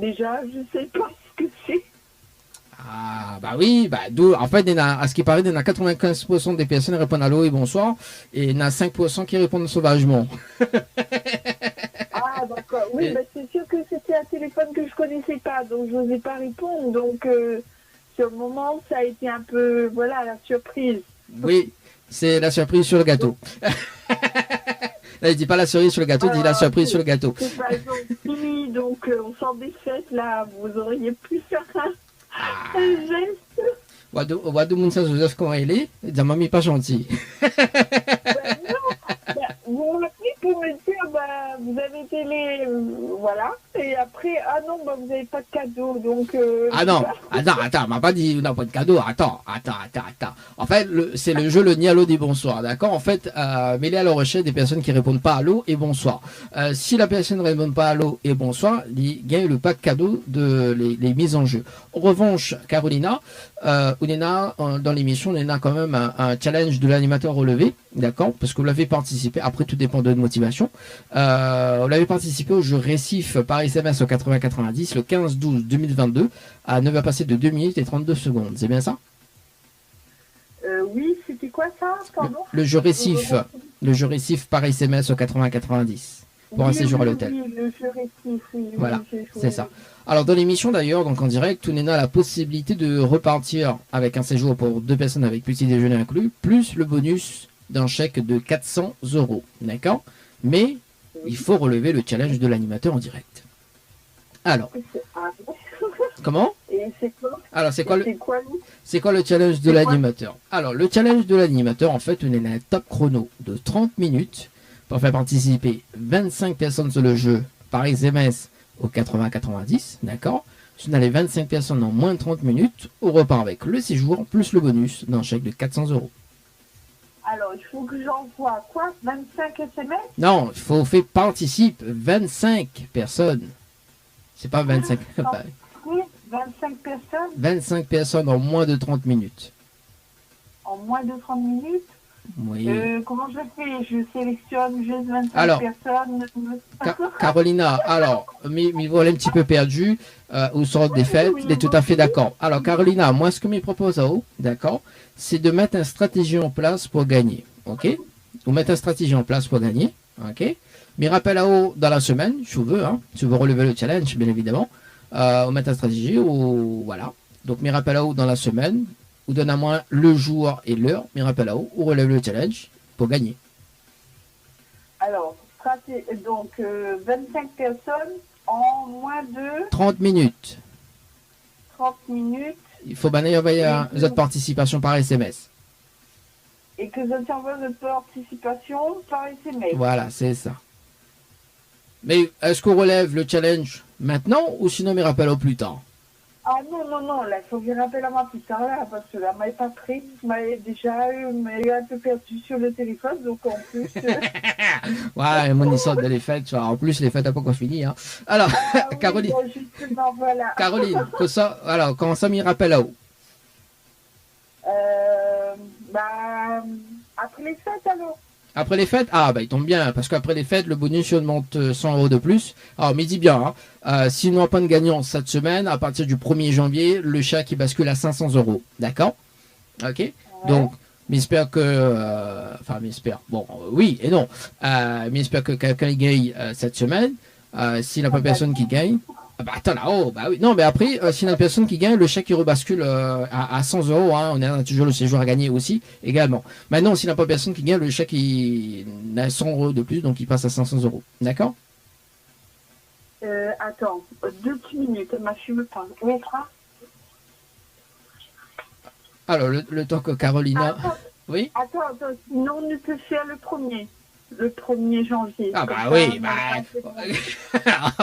déjà, je sais pas ce que c'est. Ah, bah oui, bah, d'où, en fait, à ce qui paraît, il y en a 95% des personnes qui répondent allô et bonsoir, et il y en a 5% qui répondent sauvagement. Ah, d'accord. Oui, bah, c'est sûr que c'était un téléphone que je connaissais pas, donc je n'osais pas répondre. Donc, sur le moment, ça a été un peu, voilà, la surprise. Oui, c'est la surprise sur le gâteau. Là, il dit pas la cerise sur le gâteau, il dit la surprise sur le gâteau. C'est pas fini, donc on sort des fêtes, là, vous auriez pu faire un geste. Wadou Mounsa Joseph, comment il est? Il dit, mamie, pas gentil. Vous m'appelez pour me dire, bah, vous avez été les... voilà. Et après, ah non, bah, vous n'avez pas de cadeau, donc... Ah non, attends, on m'a pas dit, on n'a pas de cadeau, attends. En fait, c'est le jeu, le ni allô des bonsoirs, d'accord? En fait, mêlé à la recherche des personnes qui répondent pas allô et bonsoir. Si la personne ne répond pas allô et bonsoir, il gagne le pack cadeau de les mises en jeu. En revanche, Carolina, dans l'émission, on a quand même un challenge de l'animateur relevé, d'accord? Parce que vous l'avez participé, après tout dépend de votre motivation. Vous l'avez participé au jeu récif par SMS au 80-90, le 15-12-2022, à 9 heures passées de 2 minutes et 32 secondes. C'est bien ça? Oui, c'était quoi ça? Pardon? Le jeu récif par SMS au 80-90 pour un séjour à l'hôtel. Oui, le jeu récif, oui. Voilà, c'est ça. Alors dans l'émission d'ailleurs, donc en direct, Tounena a la possibilité de repartir avec un séjour pour 2 personnes avec petit déjeuner inclus, plus le bonus d'un chèque de 400 €. D'accord? Mais il faut relever le challenge de l'animateur en direct. Alors, comment? Et c'est quoi? Alors c'est quoi le challenge de l'animateur? Alors le challenge de l'animateur, en fait, on est un top chrono de 30 minutes pour faire participer 25 personnes sur le jeu par SMS au 80-90, d'accord? Si on a les 25 personnes en moins de 30 minutes, on repart avec le séjour plus le bonus d'un chèque de 400 €. Alors, il faut que j'envoie quoi? 25 SMS? Non, il faut faire participer 25 personnes. C'est pas 25. Oui, 25 personnes 25 personnes en moins de 30 minutes. en moins de 30 minutes? Oui. Comment je fais? Je sélectionne juste 25 personnes. Carolina, alors, mais voilà un petit peu perdu, au sort des fêtes, il est tout à fait d'accord. Alors, Carolina, moi, ce que me propose à vous, d'accord, c'est de mettre une stratégie en place pour gagner, ok? Vous mettez une stratégie en place pour gagner, ok? Mais rappel à vous dans la semaine, si vous veux, hein, si vous relever le challenge, bien évidemment, vous mettez une stratégie, ou voilà. Donc, mes rappels à vous dans la semaine, ou donne à moi le jour et l'heure, mes rappels à vous, ou relève le challenge pour gagner. Alors, donc 25 personnes en moins de 30 minutes. 30 minutes. Il faut bien envoyer les autres participations par SMS. Et que je t'envoie de participation par SMS. Voilà, c'est ça. Mais est-ce qu'on relève le challenge maintenant ou sinon mes rappels au plus tard? Ah non, là, il faut que je rappelle à moi plus tard, là, parce que là, elle m'avait pas pris, m'avait déjà un peu perdu sur le téléphone, donc en plus... Ouais, mon histoire de les fêtes, tu vois, en plus les fêtes n'ont pas encore fini, hein. Alors, oui, Caroline, bon, justement, voilà. Caroline, alors, comment ça m'y rappelle à où? Après les fêtes, alors. Après les fêtes? Ah, bah, il tombe bien, parce qu'après les fêtes, le bonus augmente 100 € de plus. Alors, mais dis bien, hein, s'il n'y a pas de gagnant cette semaine, à partir du 1er janvier, le chèque, il bascule à 500 €. D'accord? Ok? Ouais. Donc, j'espère que, bon, oui et non, mais j'espère que quelqu'un gagne cette semaine. S'il n'y a pas personne qui gagne, bah attends là-haut, bah oui. Non, mais après, s'il y a une personne qui gagne, le chèque il rebascule à 100 €. Hein, on a toujours le séjour à gagner aussi, également. Maintenant, s'il n'y a pas personne qui gagne, le chèque il a 100 € de plus, donc il passe à 500 €. D'accord? Attends, 2 minutes, ma fille me parle. Oui, frère. Alors, le temps que Carolina... Oui? Attends, sinon on ne peut faire le 1er janvier. Ah bah oui, bah...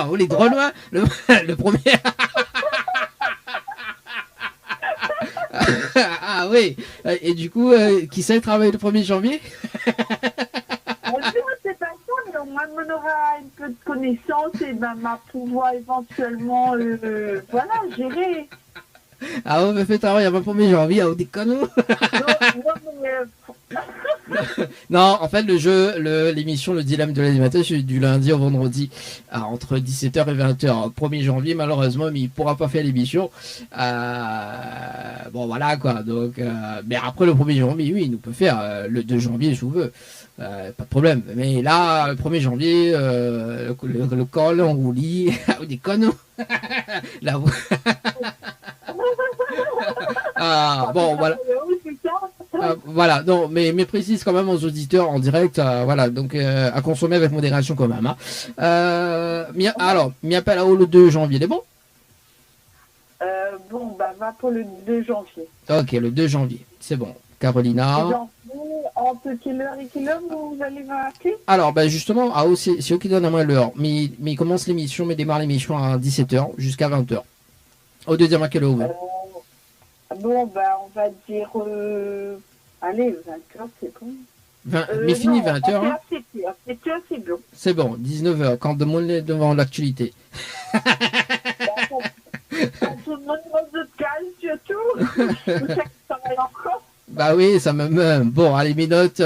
on est trop loin, le premier... Ah oui, et du coup, qui sait travailler le 1er janvier? C'est pas ça, mais au moins on aura un peu de connaissances et ben, ma pouvoir éventuellement, voilà, gérer. Ah on me fait travailler avant le 1er janvier, on déconne. Non, mais... Non, en fait, l'émission, le dilemme de l'animateur, c'est du lundi au vendredi, entre 17h et 20h. 1er janvier, malheureusement, mais il pourra pas faire l'émission. Bon, voilà, quoi. Donc, mais après le 1er janvier, oui, il nous peut faire le 2 janvier, si vous veut. Pas de problème. Mais là, le 1er janvier, le col, on vous lit, on déconne. Là, vous... bon, voilà. Voilà, non, mais précise quand même aux auditeurs en direct, voilà, donc à consommer avec modération quand même. Hein. Alors, m'y appelle à le 2 janvier, il est bon? Bon, bah va pour le 2 janvier. Ok, le 2 janvier, c'est bon. Carolina. Entre quelle heure et quelle heure vous allez m'appeler? Alors, bah justement, c'est eux qui donnent à moi l'heure, mais il commence l'émission, mais démarre l'émission à 17h jusqu'à 20h. Au deuxième à quelle heure? Bon, bah on va dire... Allez, 20h, c'est bon. Mais fini 20h. Hein. 7h, c'est bon. C'est bon, 19h, quand tout le monde est devant l'actualité. Quand tout le monde se calme, surtout. Tout ça qui travaille encore. Bah oui, ça me... Bon, allez, minote,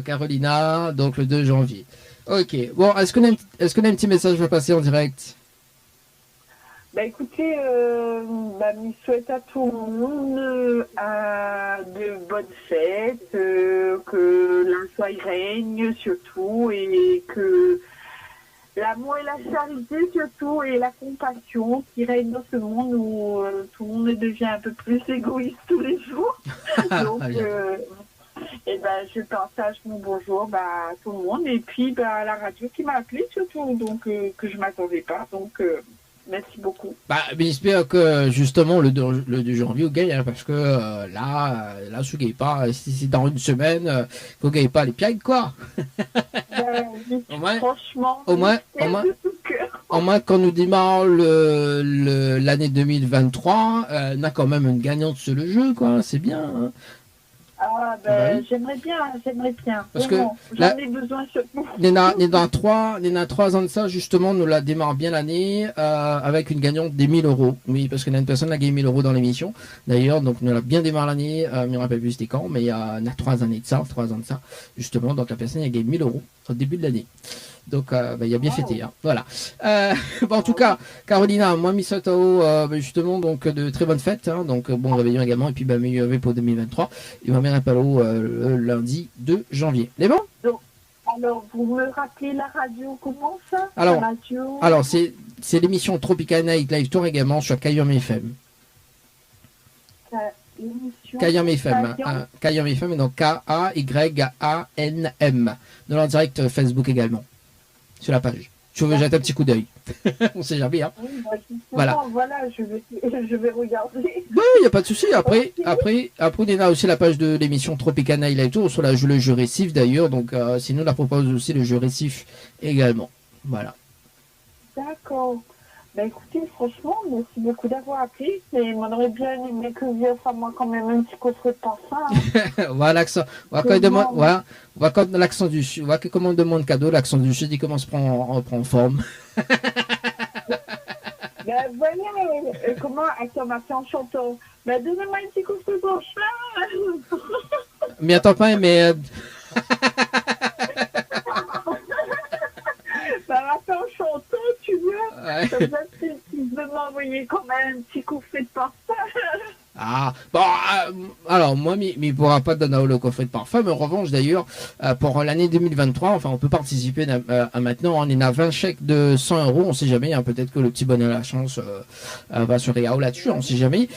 Carolina, donc le 2 janvier. Ok, bon, est-ce qu'on a un petit message à passer en direct? Bah écoutez, je souhaite à tout le monde de bonnes fêtes, que l'insouciance règne surtout, et que l'amour et la charité surtout, et la compassion qui règne dans ce monde où tout le monde devient un peu plus égoïste tous les jours. Donc, je partage mon bonjour à tout le monde, et puis à la radio qui m'a appelé surtout, donc que je ne m'attendais pas. Donc, merci beaucoup. Mais j'espère que justement le 2 janvier vous gagnez, hein, parce que là, si vous gagnez pas, si c'est dans une semaine, vous gagnez pas les pieds, quoi. Franchement, au moins, quand nous démarre l'année 2023, on a quand même une gagnante sur le jeu, quoi. C'est bien. Hein. Oui. J'aimerais bien. Parce vraiment, que là, j'en ai besoin surtout. Dans 3 ans de ça, justement, nous la démarre bien l'année avec une gagnante des 1000 euros. Oui, parce qu'il y a une personne qui a gagné 1000 euros dans l'émission. D'ailleurs, donc nous la bien démarre l'année. Je ne me rappelle plus c'était quand, mais il y a 3 ans de ça, justement. Donc la personne a gagné 1000 euros au début de l'année. Donc, il a bien fêté. Hein. Voilà. En tout cas, Carolina, moi, Misotao, justement, donc, de très bonnes fêtes. Hein. Donc, bon réveillon également. Et puis, meilleur pour 2023. Et ma mère est pas là le lundi 2 janvier. Les bons? Alors, vous me rappelez la radio, comment ça? Alors, c'est l'émission Tropical Night Live Tour également sur Kayom FM. Kayom FM. Kayom FM, et donc K-A-Y-A-N-M. Dans leur direct Facebook également. Sur la page. Je veux jeter un petit coup d'œil. On sait jamais, hein. Oui, voilà, je vais regarder. Oui, il n'y a pas de souci. Après, on a aussi la page de l'émission Tropical Night Live Tour sur le jeu récif d'ailleurs. Donc, sinon, on la propose aussi le jeu récif également. Voilà. D'accord. Écoutez, franchement, merci beaucoup d'avoir appelé. Et on aurait bien aimé que vous offriez moi quand même un petit coffret de parfum. Hein. Voilà l'accent. On va quand l'accent du sud. On va comment on demande cadeau, l'accent du sud, il commence à prendre forme. Comment attends, m'a fait en chantant. Donnez-moi un petit coffret de parfum. Mais attends pas, mais. En chantant, tu vois. Ouais. Ça veut m'envoyer quand même un petit coffret de parfum. Ah, bon, alors moi, mais il ne pourra pas donner le coffret de parfum, mais en revanche, d'ailleurs, pour l'année 2023, enfin, on peut participer à maintenant, on est à 20 chèques de 100 euros, on ne sait jamais, hein, peut-être que le petit bonheur à la chance va se réaller là-dessus, on ne sait jamais.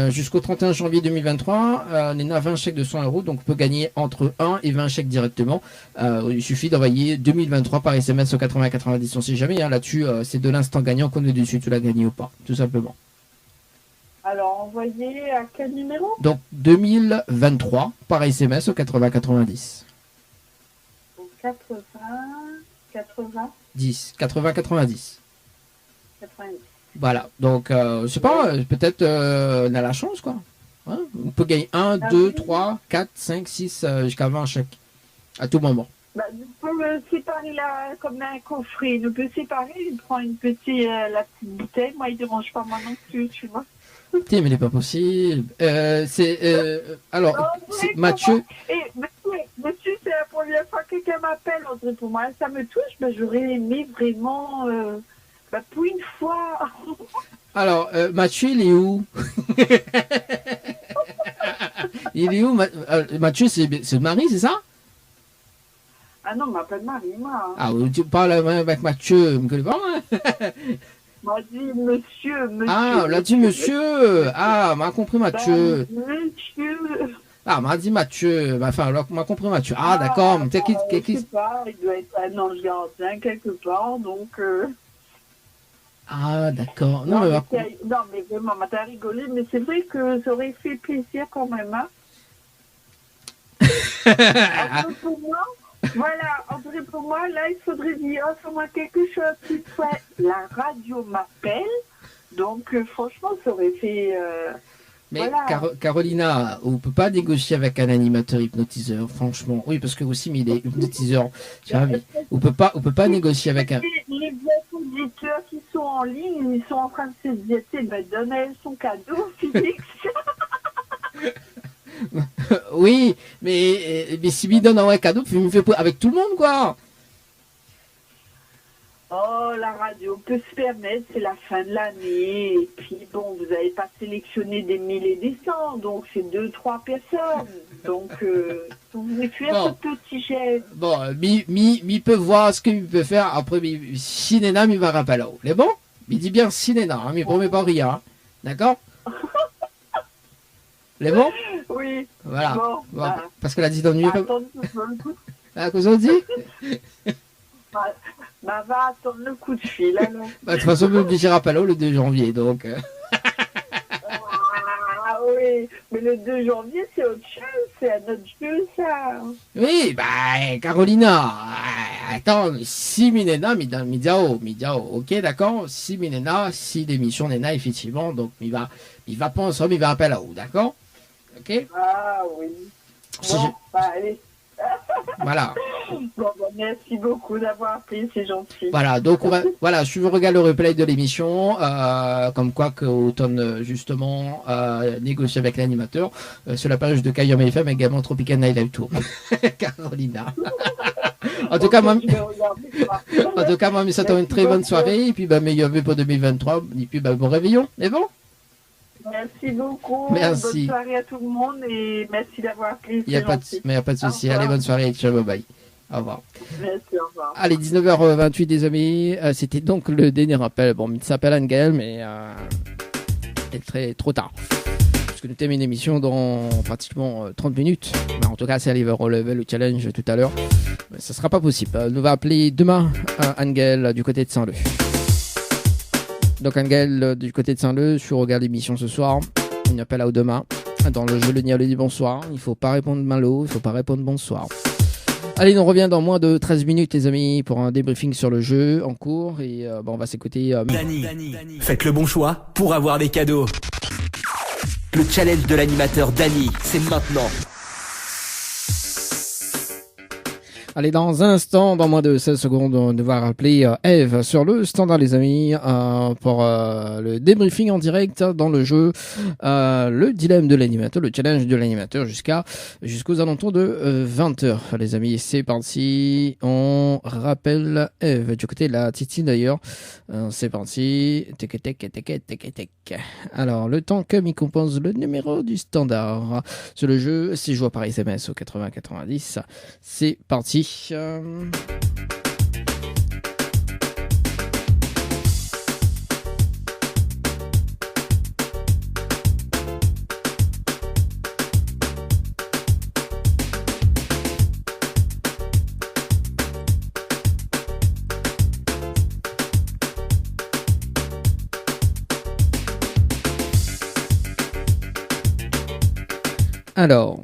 Jusqu'au 31 janvier 2023, on est à 20 chèques de 100 euros, donc on peut gagner entre 1 et 20 chèques directement. Il suffit d'envoyer 2023 par SMS au 80-90, on ne sait jamais, hein, là-dessus, c'est de l'instant gagnant qu'on est dessus, tu l'as gagné ou pas, tout simplement. Alors, envoyez à quel numéro? Donc, 2023 par SMS au 80-90. Au 80, 10, 80-90. 90. Voilà, donc, je sais pas, peut-être on a la chance, quoi. Hein, on peut gagner 1, 2, 3, 4, 5, 6, jusqu'à 20 chèques, à tout moment. Nous pouvons séparer comme un coffret. Nous pouvons séparer, il prend la petite bouteille. Moi, il ne dérange pas moi non plus, tu vois. Putain, mais il n'est pas possible. Alors, c'est Mathieu. Monsieur, première fois que quelqu'un m'appelle, André, pour moi, ça me touche. Ben, j'aurais aimé vraiment, pour une fois. Alors, Mathieu, il est où? Il est où, Mathieu, c'est le mari, c'est ça? Ah non, on m'appelle Marie, moi. Ah, tu parles avec Mathieu, je me connais pas, moi. M'a dit monsieur. Ah, on l'a dit monsieur. Ah, m'a compris Mathieu. Monsieur. Ah, m'a dit Mathieu. Enfin, m'a compris Mathieu. Ah, d'accord. Je sais pas, il doit être un ange gardien quelque part, donc... Ah, d'accord. Non, mais vraiment, t'as rigolé, mais c'est vrai que ça aurait fait plaisir quand même, hein. Après, pour moi, voilà, André, pour moi, là, il faudrait dire, offre-moi quelque chose qui soit, la radio m'appelle, donc franchement, ça aurait fait... Mais voilà. Carolina, on peut pas négocier avec un animateur hypnotiseur, franchement. Oui, parce que aussi, mais il est hypnotiseur. Tu vois, mais on peut pas négocier avec un... Les auditeurs qui sont en ligne, ils sont en train de se dire, donne-elle son cadeau, Félix. Oui, mais si lui donne un cadeau, il me fait avec tout le monde, quoi. Oh, la radio peut se permettre, c'est la fin de l'année. Et puis, bon, vous n'avez pas sélectionné des 1000 et des 100, donc c'est 2-3 personnes. Donc, vous voulez faire ce petit geste. Bon, mi peut voir ce qu'il peut faire. Après, si Néna, mi va rappeler là-haut. C'est bon? Il dit bien si Néna, hein, mi promet pas rien. Hein. D'accord? C'est bon? Oui. Voilà. Bon, parce que la dit dans le à cause on dit? Va attendre le coup de fil, alors. De toute façon, on me dira pas là le 2 janvier, donc... Ah oui, mais le 2 janvier, c'est autre chose, c'est un autre jeu, ça. Oui, Carolina, attends, si Minena, Midiao, ok, d'accord, si Minena, si l'émission Nena, effectivement, donc il va pas ensemble, il va appeler là-haut, d'accord? Ok? Ah oui. Bon, allez. Voilà. Bon, merci beaucoup d'avoir appelé, c'est gentil. Voilà, donc si vous regardez le replay de l'émission, comme quoi que Automne justement négocie avec l'animateur sur la page de Kayom FM, également Tropical Night Live Tour. Carolina. En tout cas, moi, je souhaite une très bonne soirée et puis meilleur vœu pour 2023 et puis bon réveillon, c'est bon? Merci beaucoup. Merci. Bonne soirée à tout le monde et merci d'avoir appelé. Il n'y a pas de souci. Allez, bonne soirée. Ciao, bye bye. Au revoir. Merci, au revoir. Allez, 19h28, les amis. C'était donc le dernier rappel. Bon, il s'appelle Angel, mais c'est trop tard. Parce que nous terminons l'émission dans pratiquement 30 minutes. En tout cas, si elle va relever le challenge tout à l'heure, ça ne sera pas possible. Nous va appeler demain Angel du côté de Saint-Leu. Donc Angel du côté de Saint-Leu, je regarde l'émission ce soir. On appelle à demain. Dans le jeu, le Nia le dit bonsoir. Il ne faut pas répondre malo, il ne faut pas répondre bonsoir. Allez, on revient dans moins de 13 minutes, les amis, pour un débriefing sur le jeu en cours. Et on va s'écouter. Dany. Faites le bon choix pour avoir des cadeaux. Le challenge de l'animateur Dany, c'est maintenant. Allez, dans un instant, dans moins de 16 secondes, on va rappeler Eve sur le standard, les amis, pour le débriefing en direct dans le jeu, le dilemme de l'animateur, le challenge de l'animateur jusqu'aux alentours de 20h. Les amis, c'est parti. On rappelle Eve du côté de la Titi d'ailleurs. C'est parti. Tek. Alors, le temps que m'y compose le numéro du standard sur le jeu, 6 joueurs par SMS au 80-90. C'est parti. Alors...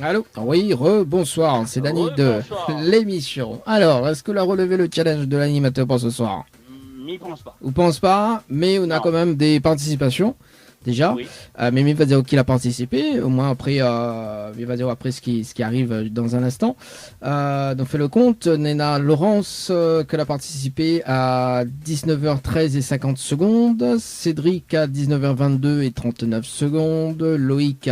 Allô? Oui, bonsoir, c'est Dany de l'émission. Alors, est-ce que l'on a relevé le challenge de l'animateur pour ce soir? N'y pense pas. Vous pense pas, mais on a quand même des participations. déjà. Oui. Mais Mivazao qui a participé, au moins après Mivazao après ce qui arrive dans un instant. Donc fait le compte, Nena Laurence qu'elle a participé à 19h13 et 50 secondes, Cédric à 19h22 et 39 secondes, Loïc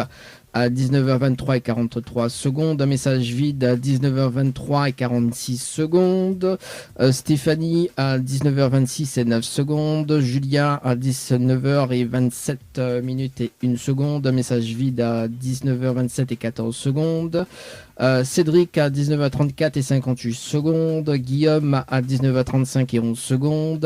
à 19h23 et 43 secondes, un message vide à 19h23 et 46 secondes, Stéphanie à 19h26 et 9 secondes, Julien à 19h et 27 minutes et 1 seconde, un message vide à 19h27 et 14 secondes, Cédric à 19h34 et 58 secondes, Guillaume à 19h35 et 11 secondes,